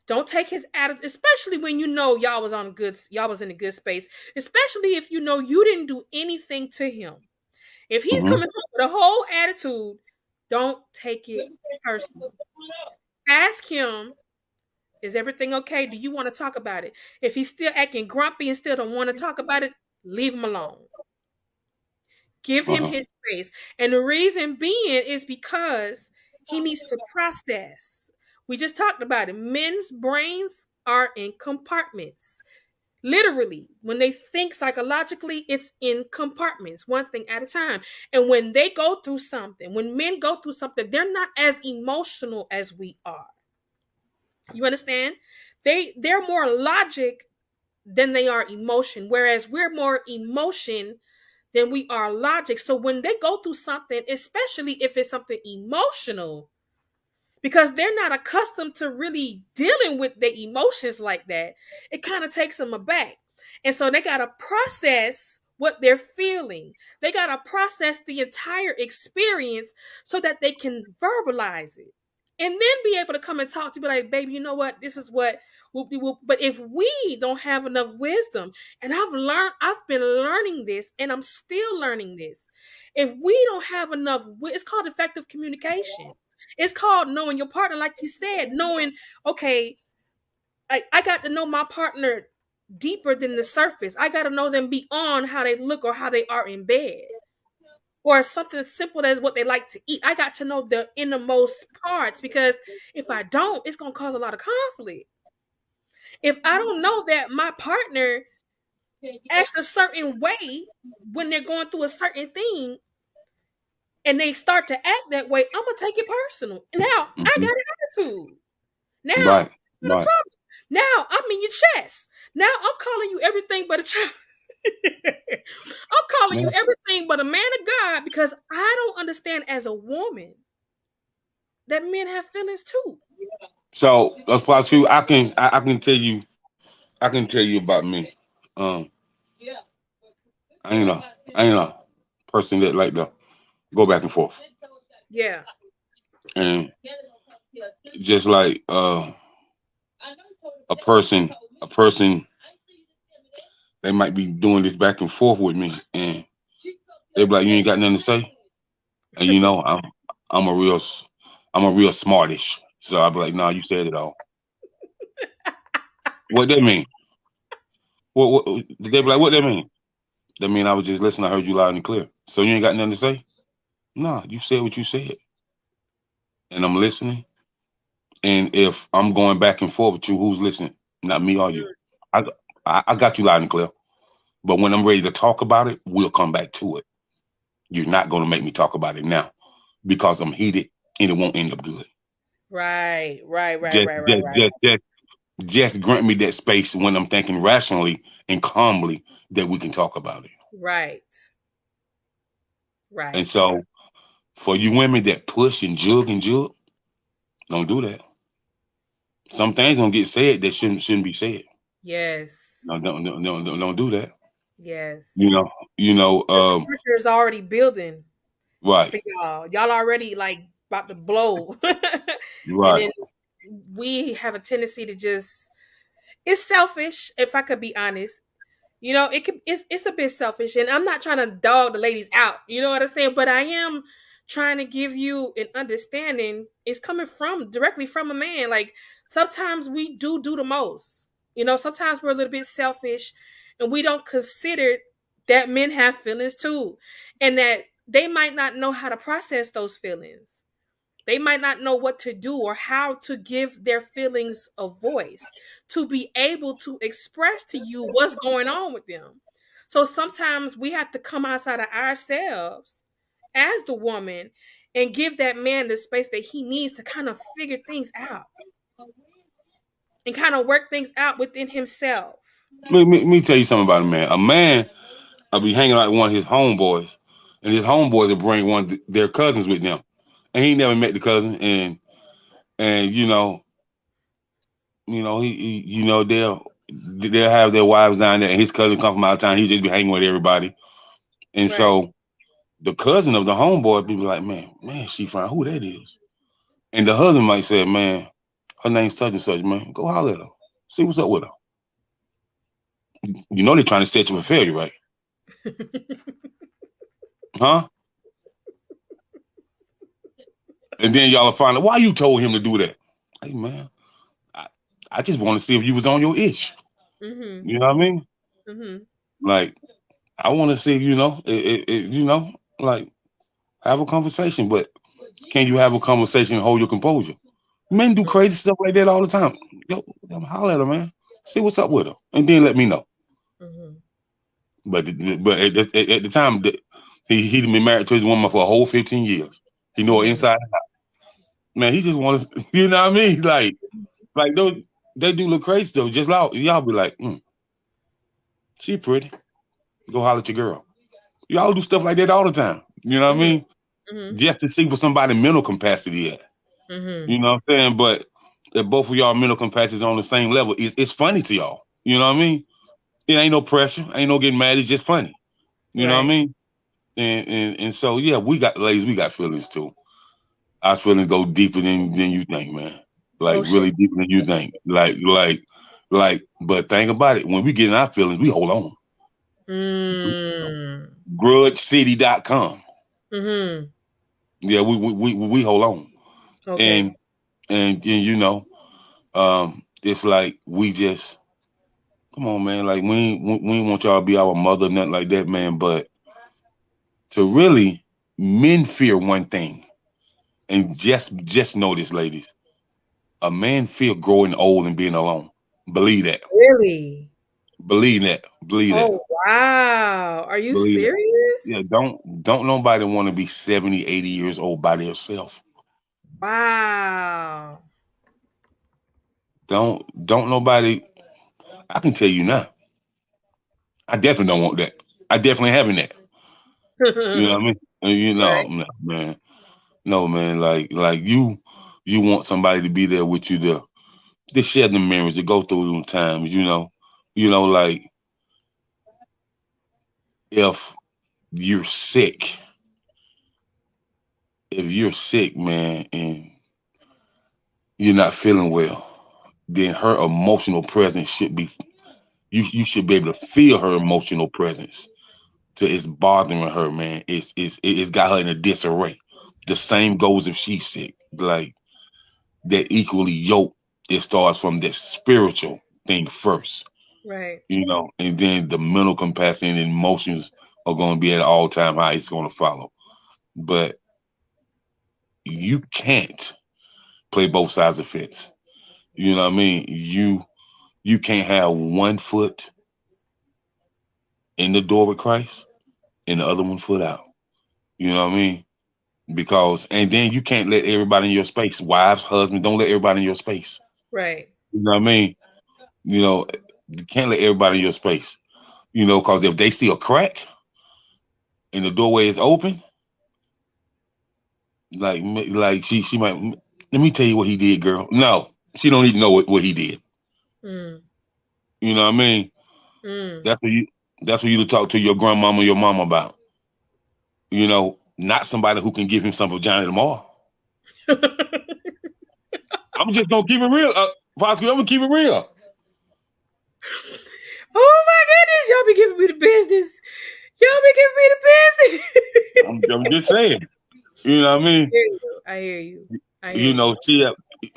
Don't take his attitude, especially when you know y'all was in a good space, especially if you know you didn't do anything to him. If he's Mm-hmm. coming home with a whole attitude, don't take it personal. Ask him, is everything okay? Do you want to talk about it? If he's still acting grumpy and still don't want to talk about it, leave him alone. Give him Uh-huh. his space. And the reason being is because he needs to process. We just talked about it. Men's brains are in compartments. Literally, when they think psychologically, it's in compartments, one thing at a time. And when they go through something, when men go through something, they're not as emotional as we are. You understand? They're more logic than they are emotion, whereas we're more emotion than we are logic. So when they go through something, especially if it's something emotional, because they're not accustomed to really dealing with their emotions like that. It kind of takes them aback. And so they got to process what they're feeling. They got to process the entire experience so that they can verbalize it. And then be able to come and talk to you, be like, baby, you know what? This is what whoop whoop. But if we don't have enough wisdom, and I've been learning this, and I'm still learning this. If we don't have enough, it's called effective communication. It's called knowing your partner, like you said, knowing, okay, I got to know my partner deeper than the surface. I got to know them beyond how they look or how they are in bed. Or something simple as what they like to eat. I got to know the innermost parts, because if I don't, it's going to cause a lot of conflict. If I don't know that my partner acts a certain way when they're going through a certain thing, and they start to act that way, I'm gonna take it personal. Now I got an attitude. Now Right. Right. now I'm in your chest. Now I'm calling you everything but a child. I'm calling you everything but a man of God, because I don't understand as a woman that men have feelings too. So let's pass you. I can tell you about me. Um, I ain't a person that like to go back and forth, Yeah. and just like a person they might be doing this back and forth with me, and they be like, you ain't got nothing to say, and I'm a real I'm a real smartish, so I be like, nah, you said it all. What that mean? What they be like? What that mean? That mean I was just listening. I heard you loud and clear. So you ain't got nothing to say? Nah, you said what you said, and I'm listening. And if I'm going back and forth with you, who's listening? Not me or you. I I got you loud and clear. But when I'm ready to talk about it, we'll come back to it. You're not going to make me talk about it now because I'm heated and it won't end up good. Right, right, right, Just, right, right, just, right. just, just, just grant me that space when I'm thinking rationally and calmly that we can talk about it. Right. And Right. so, for you women that push and jug, don't do that. Some things gonna get said that shouldn't be said. No, Yes. don't do that. Yes. You know, you know. The pressure is already building Right, for y'all. Y'all already like about to blow. And right. then we have a tendency to just, it's selfish, if I could be honest. It's a bit selfish, and I'm not trying to dog the ladies out. You know what I'm saying? But I am trying to give you an understanding. It's coming from directly from a man. Like, sometimes we do the most. Sometimes we're a little bit selfish, and we don't consider that men have feelings too, and that they might not know how to process those feelings. They might not know what to do or how to give their feelings a voice to be able to express to you what's going on with them. So sometimes we have to come outside of ourselves as the woman and give that man the space that he needs to kind of figure things out and kind of work things out within himself. Me tell you something about a man. A man, I'll be hanging out with one of his homeboys, and his homeboys will bring one of their cousins with them, and he never met the cousin, and they'll have their wives down there, and his cousin come from out of town. He just be hanging with everybody, and Right. so the cousin of the homeboy be like, man, she fine. Who that is? And the husband might say, man, her name's such and such. Man, go holler at her. See what's up with her. You know they're trying to set you for failure, right? Huh? And then y'all will find out why you told him to do that. Hey man, I, I just want to see if you was on your ish. Mhm. You know what I mean? Mhm. Like I want to see, like have a conversation. But can you have a conversation and hold your composure? Men do crazy stuff like that all the time. Yo, holler at her, man. See what's up with her, and then let me know. Mhm. But at the time, he'd been married to his woman for a whole 15 years. He know her Mhm. inside. Man, he just wants, you know what I mean? Like those, they do look crazy though. Just like y'all be like, she pretty. Go holler at your girl. Y'all do stuff like that all the time. You know what I Mhm. mean? Mhm. Just to see what somebody's mental capacity at. Mm-hmm. You know what I'm saying? But if both of y'all mental capacity is on the same level, it's funny to y'all. You know what I mean? It ain't no pressure, ain't no getting mad. It's just funny. You know what I Right. mean? And so yeah, we got ladies, we got feelings too. Our feelings go deeper than you think, man. Like Oh shit. really deeper than you think. But think about it. When we get in our feelings, we hold on. Mm. GrudgeCity.com. Mm-hmm. Yeah, we hold on. Okay. And and you know, it's like we just come on, man. Like we ain't want y'all to be our mother, nothing like that, man. But to really, men fear one thing, and just know this, ladies. A man fear growing old and being alone. Believe that. Really? Believe that. Believe that. Oh wow. Are you Believe that. Yeah, serious? don't nobody want to be 70, 80 years old by themselves. Wow. Don't nobody. I can tell you now. I definitely don't want that. I definitely having that. You know what I mean? And you know, Right. no, man. No, man. Like you want somebody to be there with you to share the memories, to go through them times. Like if you're sick, if you're sick, man, and you're not feeling well, then her emotional presence should be you should be able to feel her emotional presence. To it's bothering her, man. It's got her in a disarray. The same goes if she's sick. Like that equally yoked, it starts from that spiritual thing first, Right. and then the mental capacity and emotions are going to be at an all time high. It's going to follow. But you can't play both sides of the fence. You know what I mean? You can't have one foot in the door with Christ and the other one foot out. You know what I mean? Because and then you can't let everybody in your space. Wives, husbands, don't let everybody in your space. Right. You know what I mean? You know, you can't let everybody in your space. Because if they see a crack and the doorway is open, like she might. Let me tell you what he did, girl. No, she don't even know what he did. Mm. You know what I mean? Mm. That's what you. That's what you to talk to your grandmama, or your mama about. Not somebody who can give him some vagina tomorrow. I'm just gonna keep it real, Foskey. I'm gonna keep it real. Oh my goodness, y'all be giving me the business. Y'all be giving me the business. I'm just saying. You know what I mean? I hear you. I hear You you. know,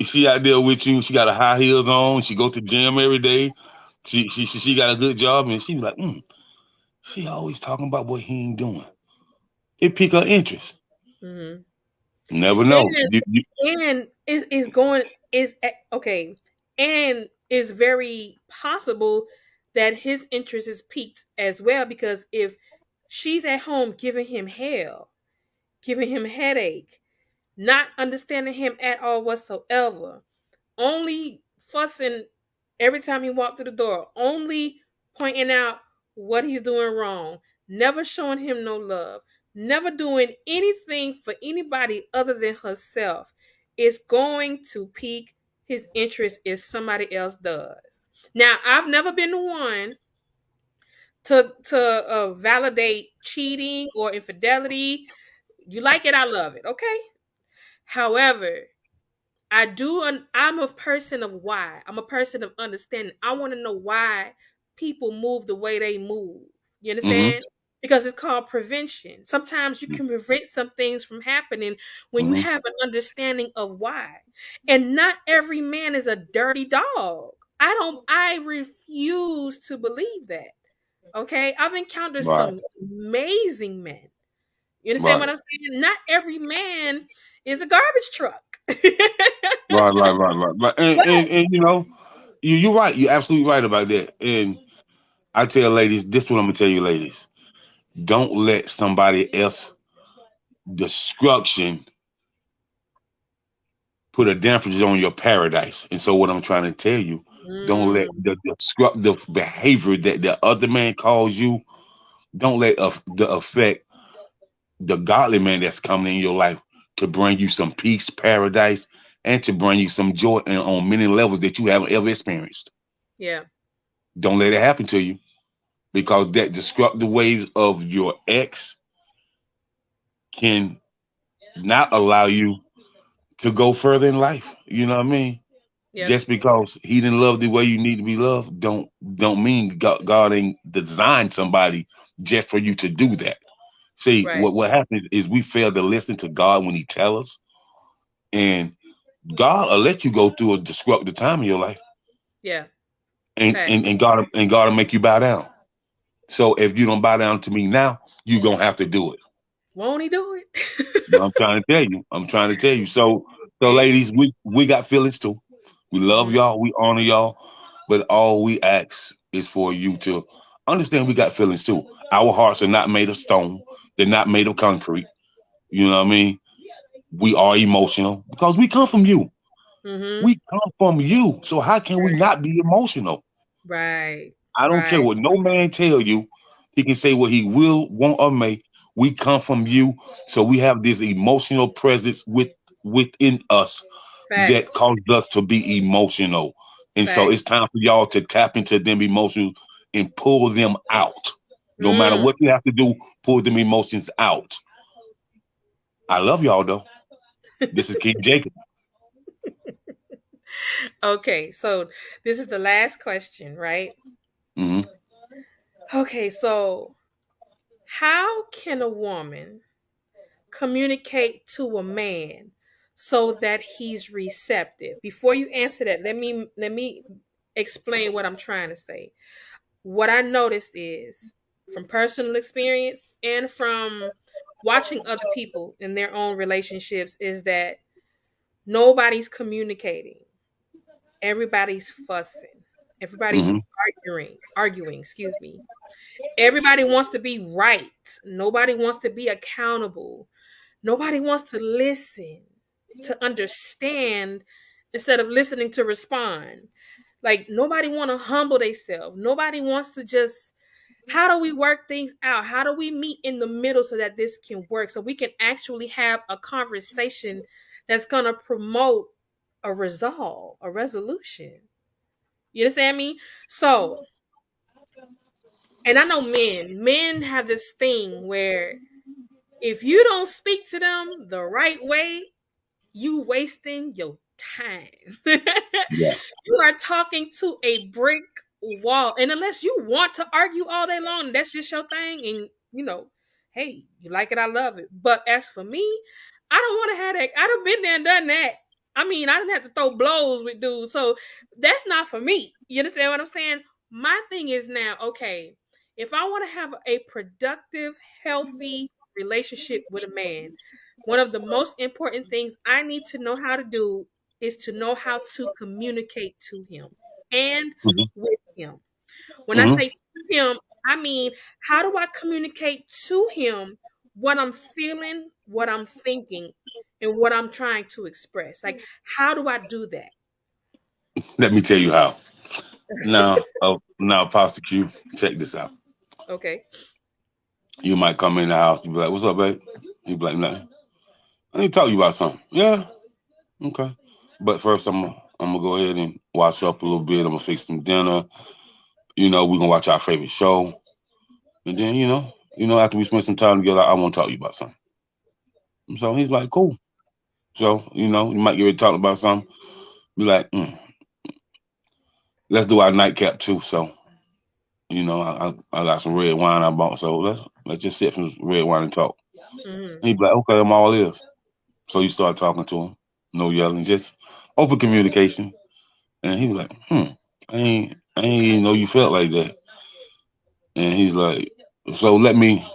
she out there with you. She got her high heels on. She go to the gym every day. She got a good job, and she was like, she always talking about what he ain't doing. It pique her interest. Mm-hmm. Never know. And is going is okay, and it's very possible that his interest is piqued as well, because if she's at home giving him hell, giving him headache, not understanding him at all whatsoever, only fussing every time he walked through the door, only pointing out what he's doing wrong, never showing him no love, never doing anything for anybody other than herself, is going to pique his interest if somebody else does. Now, I've never been the one to validate cheating or infidelity. You like it, I love it. Okay. However, I'm a person of why. I'm a person of understanding. I want to know why people move the way they move. You Mm-hmm. understand? Because it's called prevention. Sometimes you can prevent some things from happening when you Mm-hmm. have an understanding of why. And not every man is a dirty dog. I refuse to believe that. Okay? I've encountered Right. some amazing men. You understand what Right. I'm saying? Not every man is a garbage truck. Right. And you're right. You're absolutely right about that. And I tell ladies, this is what I'm gonna tell you, ladies. Don't let somebody else destruction put a damper on your paradise. And so what I'm trying to tell you, don't let Mm, the destructive behavior that the other man calls you, don't let the affect the godly man that's coming in your life to bring you some peace, paradise, and to bring you some joy on many levels that you haven't ever experienced. Yeah. Don't let it happen to you, because that destructive waves of your ex can not allow you to go further in life. You know what I mean? Yeah. Just because he didn't love the way you need to be loved, don't mean God ain't designed somebody just for you to do that. See, Right. what happens is we fail to listen to God when He tell us, and God will let you go through a disruptive time in your life, Yeah. and Fact. and, and God will make you bow down. So if you don't bow down to me now, you're gonna have to do it. Won't he do it? I'm trying to tell you. I'm trying to tell you. So Yeah. ladies, we got feelings too. We love Mhm. y'all. We honor y'all. But all we ask is for you to understand we got feelings too. Our hearts are not made of stone. They're not made of concrete. You know what I mean? We are emotional because we come from you. Mhm. We come from you. So how can we not be emotional? Right. I don't care Right. what no man tell you. He can say what he will, want, or may. We come from you, so we have this emotional presence within us that Facts. causes us to be emotional. And so Facts. it's time for y'all to tap into them emotions and pull them out. No matter Mm. what you have to do, pull them emotions out. I love y'all though. This is King Jacob. Okay, so this is the last question, right? Hmm. Okay, so how can a woman communicate to a man so that he's receptive? Before you answer that, let me explain what I'm trying to say. What I noticed is from personal experience and from watching other people in their own relationships is that nobody's communicating. Everybody's fussing. Everybody's Hmm. arguing, excuse me. Everybody wants to be right. Nobody wants to be accountable. Nobody wants to listen, to understand instead of listening to respond. Like nobody want to humble themselves. Nobody wants to just how do we work things out? How do we meet in the middle so that this can work? So we can actually have a conversation that's going to promote a resolve, a resolution. You understand me? So, and I know men have this thing where if you don't speak to them the right way, you wasting your time. Yeah. You are talking to a brick wall. And unless you want to argue all day long, that's just your thing. And hey, you like it, I love it. But as for me, I don't want to have that. I done been there and done that. I mean, I didn't have to throw blows with dudes. So that's not for me. You understand what I'm saying? My thing is now, okay, if I want to have a productive, healthy relationship with a man, one of the most important things I need to know how to do is to know how to communicate to him and Hmm. with him. When I Hmm. say to him, I mean, how do I communicate to him what I'm feeling, what I'm thinking, and what I'm trying to express? Like, how do I do that? Let me tell you how. Now, Pastor Q, check this out. Okay. You might come in the house. You be like, "What's up, babe?" You be like, "Nothing. I need to talk to you about something." Yeah. Okay. But first, I'm gonna go ahead and wash up a little bit. I'm gonna fix some dinner. We're gonna watch our favorite show, and then after we spend some time together, I want to talk to you about something. And so he's like, "Cool." So you might get ready to talk about something. Be like, "Let's do our nightcap too." So I got some red wine I bought. So let's just sip some red wine and talk. Hmm. And he be like, "Okay, I'm all ears." So you start talking to him, no yelling, just open communication. And he was like, I ain't even know you felt like that. And he's like, so let me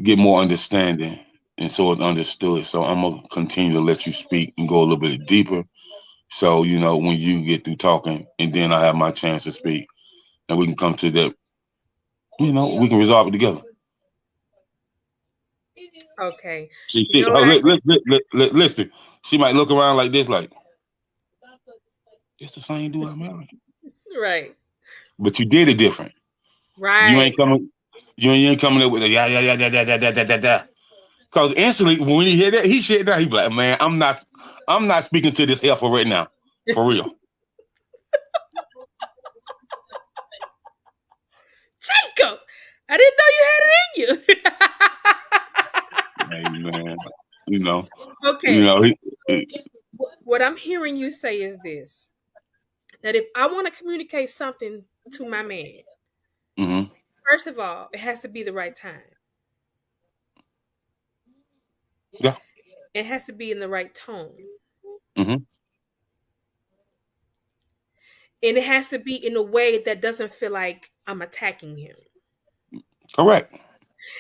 get more understanding. And so it's understood. So I'm gonna continue to let you speak and go a little bit deeper. So, when you get through talking and then I have my chance to speak and we can come to that, we can resolve it together. Okay. You See, know what oh, I listen, she might look around like this, like, it's the same dude I'm married. right. But you did it different. You ain't Right. coming. You ain't coming up with a yeah, yeah, yeah, yeah, yeah, yeah, yeah, yeah, yeah. Cause instantly when he hear that, he shit down. He be like, man, I'm not speaking to this heifer right now. For real. Jacob, I didn't know you had it in you. Hey man, you know, Okay. he What I'm hearing you say is this: that if I want to communicate something to my man, mm-hmm. first of all, it has to be the right time. Yeah. It has to be in the right tone. Mm-hmm. And it has to be in a way that doesn't feel like I'm attacking him. Correct.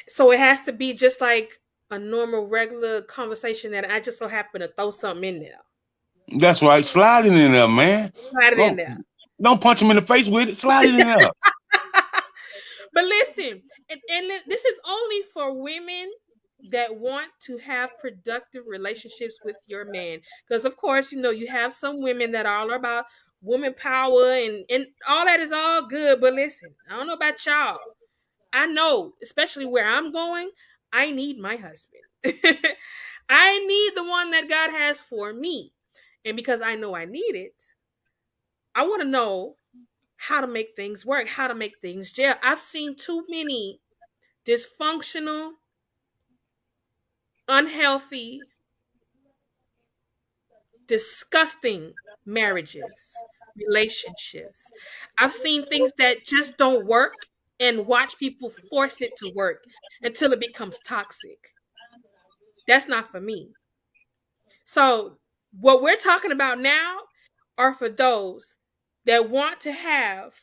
So it has to be just like a normal, regular conversation that I just so happen to throw something in there. That's right. Slide it in there, man. Slide it in there. Don't punch him in the face with it. Slide it in there. But listen, and this is only for women that want to have productive relationships with your man. Because of course, you have some women that are all about woman power and all that is all good. But listen, I don't know about y'all. I know, especially where I'm going, I need my husband. I need the one that God has for me. And because I know I need it, I want to know how to make things work, how to make things gel. I've seen too many dysfunctional, unhealthy, disgusting marriages, relationships. I've seen things that just don't work and watch people force it to work until it becomes toxic. That's not for me. So, what we're talking about now are for those that want to have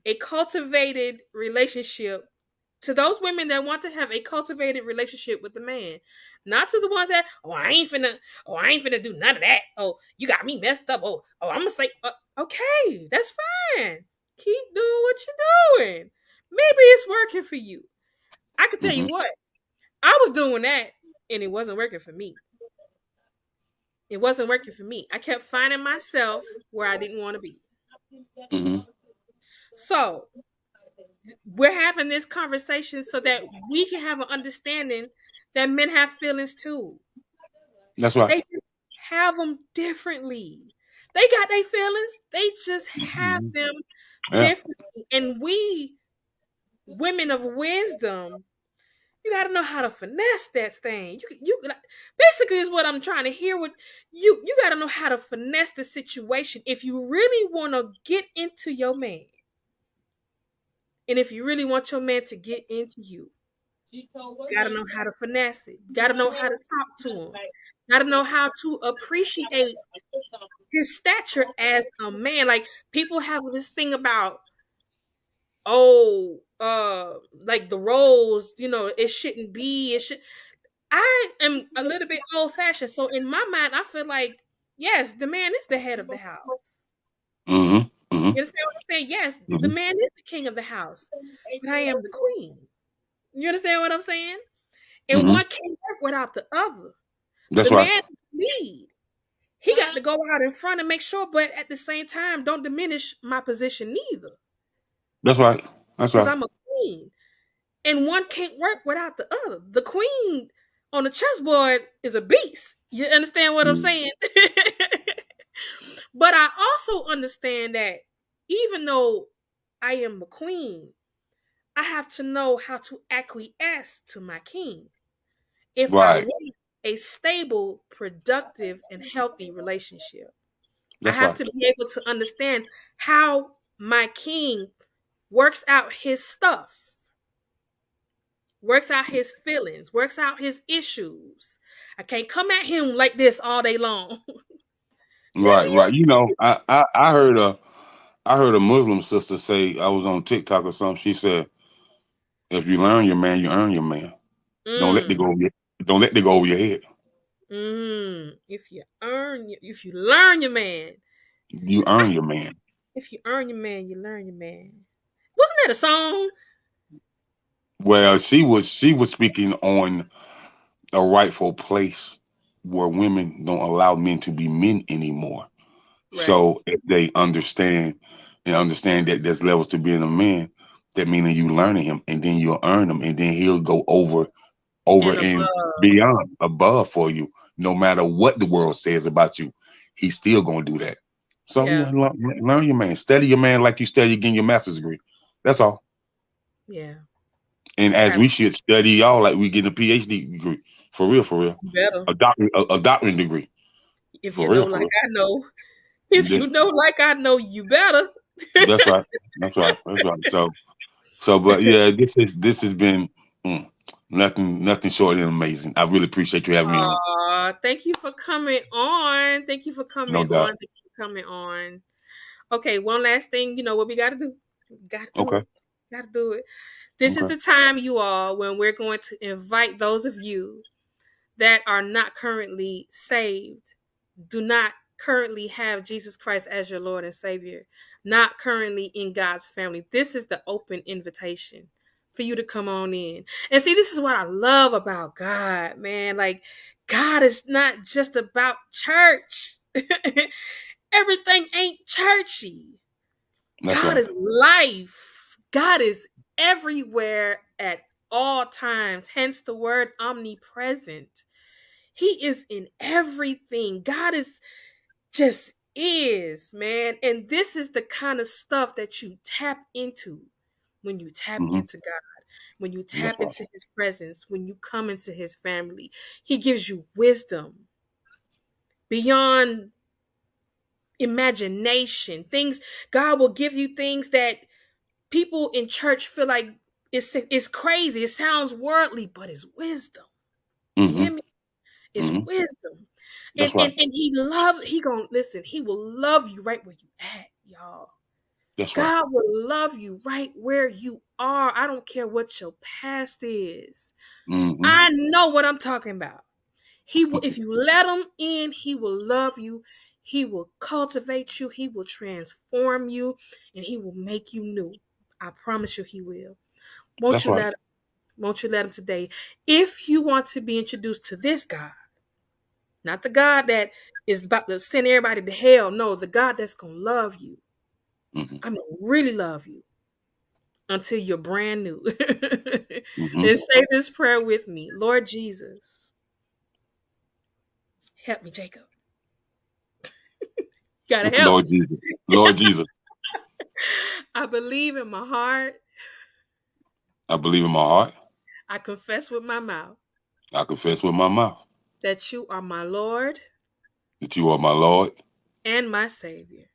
a cultivated relationship, to those women that want to have a cultivated relationship with the man, not to the ones that I ain't finna do none of that. Oh, you got me messed up. I'm gonna say, okay, that's fine. Keep doing what you're doing. Maybe it's working for you. I can tell you Mm-hmm. what, I was doing that and it wasn't working for me. It wasn't working for me. I kept finding myself where I didn't want to be. Mm-hmm. So we're having this conversation so that we can have an understanding that men have feelings too. That's right. They just have them differently. They got their feelings. They just have Mm-hmm. them Yeah. differently. And we, women of wisdom, you got to know how to finesse that thing. You basically is what I'm trying to hear with you. You got to know how to finesse the situation if you really want to get into your man. And if you really want your man to get into you, got to know how to finesse it. Got to know how to talk to him. Got to know how to appreciate his stature as a man. Like people have this thing about, like the roles, it shouldn't be. It should. I am a little bit old fashioned, so in my mind, I feel like yes, the man is the head of the house. Mm-hmm. Mm-hmm. You understand what I'm saying? Yes, the Mm-hmm. man is the king of the house, but I am the queen. You understand what I'm saying? And Mm-hmm. one can't work without the other. The That's right. man lead. He got to go out in front and make sure, but at the same time, don't diminish my position neither. That's right. That's Because right. I'm a queen. And one can't work without the other. The queen on the chessboard is a beast. You understand what I'm Mm-hmm. saying? But I also understand that even though I am a queen, I have to know how to acquiesce to my king if I Right. want a stable, productive, and healthy relationship. I That's have right. to be able to understand how my king works out his stuff, works out his feelings, works out his issues. I can't come at him like this all day long. Let Right. me. Right. I heard a Muslim sister say, I was on TikTok or something. She said, if you learn your man, you earn your man. Don't let it Mm, go over your don't let it go over your head. if you learn your man, You earn your man. if you earn your man, you learn your man. Wasn't that a song? Well, she was speaking on a rightful place where women don't allow men to be men anymore. Right. So if they understand that there's levels to being a man, that meaning you learning him and then you'll earn him and then he'll go over And and above. beyond, above for you. No matter what the world says about you, he's still gonna do that. So Yeah. yeah, learn your man, study your man like you study getting your master's degree. That's all. Yeah. And as we should study y'all like we get a PhD degree, for real, Better. a doctorate degree, If you for know real, for like real. I know. If you This, know like I know, you better. that's right, that's right. But yeah, this has been mm, nothing short than amazing. I really appreciate you having me on. Thank you for coming on. Thank you for No coming on. doubt. Thank you for coming on. Okay, one last thing. You know what we got to do? Got to do Okay, it. Got to do it. This is okay. the time, you all, when we're going to invite those of you that are not currently saved, do not currently have Jesus Christ as your Lord and Savior, not currently in God's family. This is the open invitation for you to come on in. And see, this is what I love about God, man. Like, God is not just about church. Everything ain't churchy. That's God right. is life. God is everywhere at all times. Hence the word omnipresent. He is in everything. God is, man. And this is the kind of stuff that you tap into when you tap Hmm. into God, when you That's tap right. into his presence, when you come into his family. He gives you wisdom beyond imagination. Things God will give you things that people in church feel like it's crazy. It sounds worldly, but it's wisdom. You Hmm. hear me? It's Hmm. wisdom. And That's right. and and he gonna listen, he will love you right where you at, y'all. That's right. God will love you right where you are. I don't care what your past is. Hmm. I know what I'm talking about. He will, if you let him in, he will love you. He will cultivate you. He will transform you, and he will make you new. I promise you, he will. Won't That's you right. let? Won't you let him today? If you want to be introduced to this God, not the God that is about to send everybody to hell. No, the God that's gonna love you. Hmm. I mean, really love you until you're brand new. Hmm. And say this prayer with me. Lord Jesus, help me, Jacob. You gotta help Lord me. Jesus. Lord Jesus. I believe in my heart. I believe in my heart. I confess with my mouth I confess with my mouth that you are my Lord that you are my Lord and my Savior.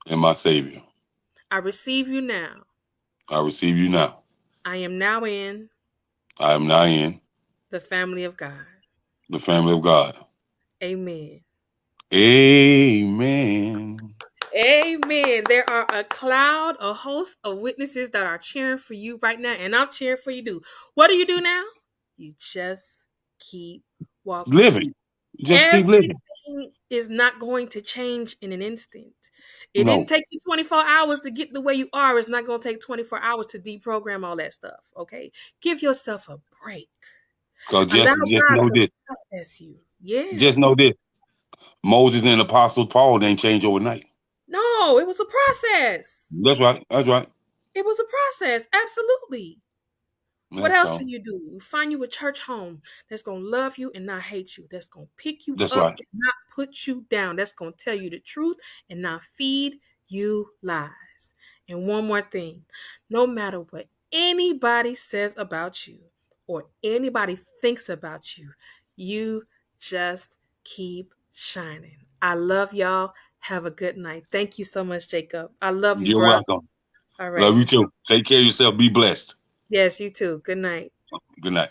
and my Savior. I receive you now. I receive you now. I am now in I am now in the family of God. the family of God. Amen. Amen. Amen. There are a host of witnesses that are cheering for you right now, and I'm cheering for you too. What do now? You just keep walking. Living. Just keep Everything living. is not going to change in an instant. It didn't No. take you 24 hours to get the way you are. It's not going to take 24 hours to deprogram all that stuff. Okay. Give yourself a break. Because Allow just God know to this. process you. Yeah. Just know this. Moses and Apostle Paul didn't change overnight. No, it was a process. That's right. That's right. It was a process. Absolutely. What That's else do all. you do? You find you a church home that's going to love you and not hate you. That's going to pick you That's up right. and not put you down. That's going to tell you the truth and not feed you lies. And one more thing, no matter what anybody says about you or anybody thinks about you, you just keep shining. I love y'all. Have a good night. Thank you so much, Jacob. I love you, You're bro. welcome. All Love right. you too. Take care of yourself. Be blessed. Yes, you too. Good night. Good night.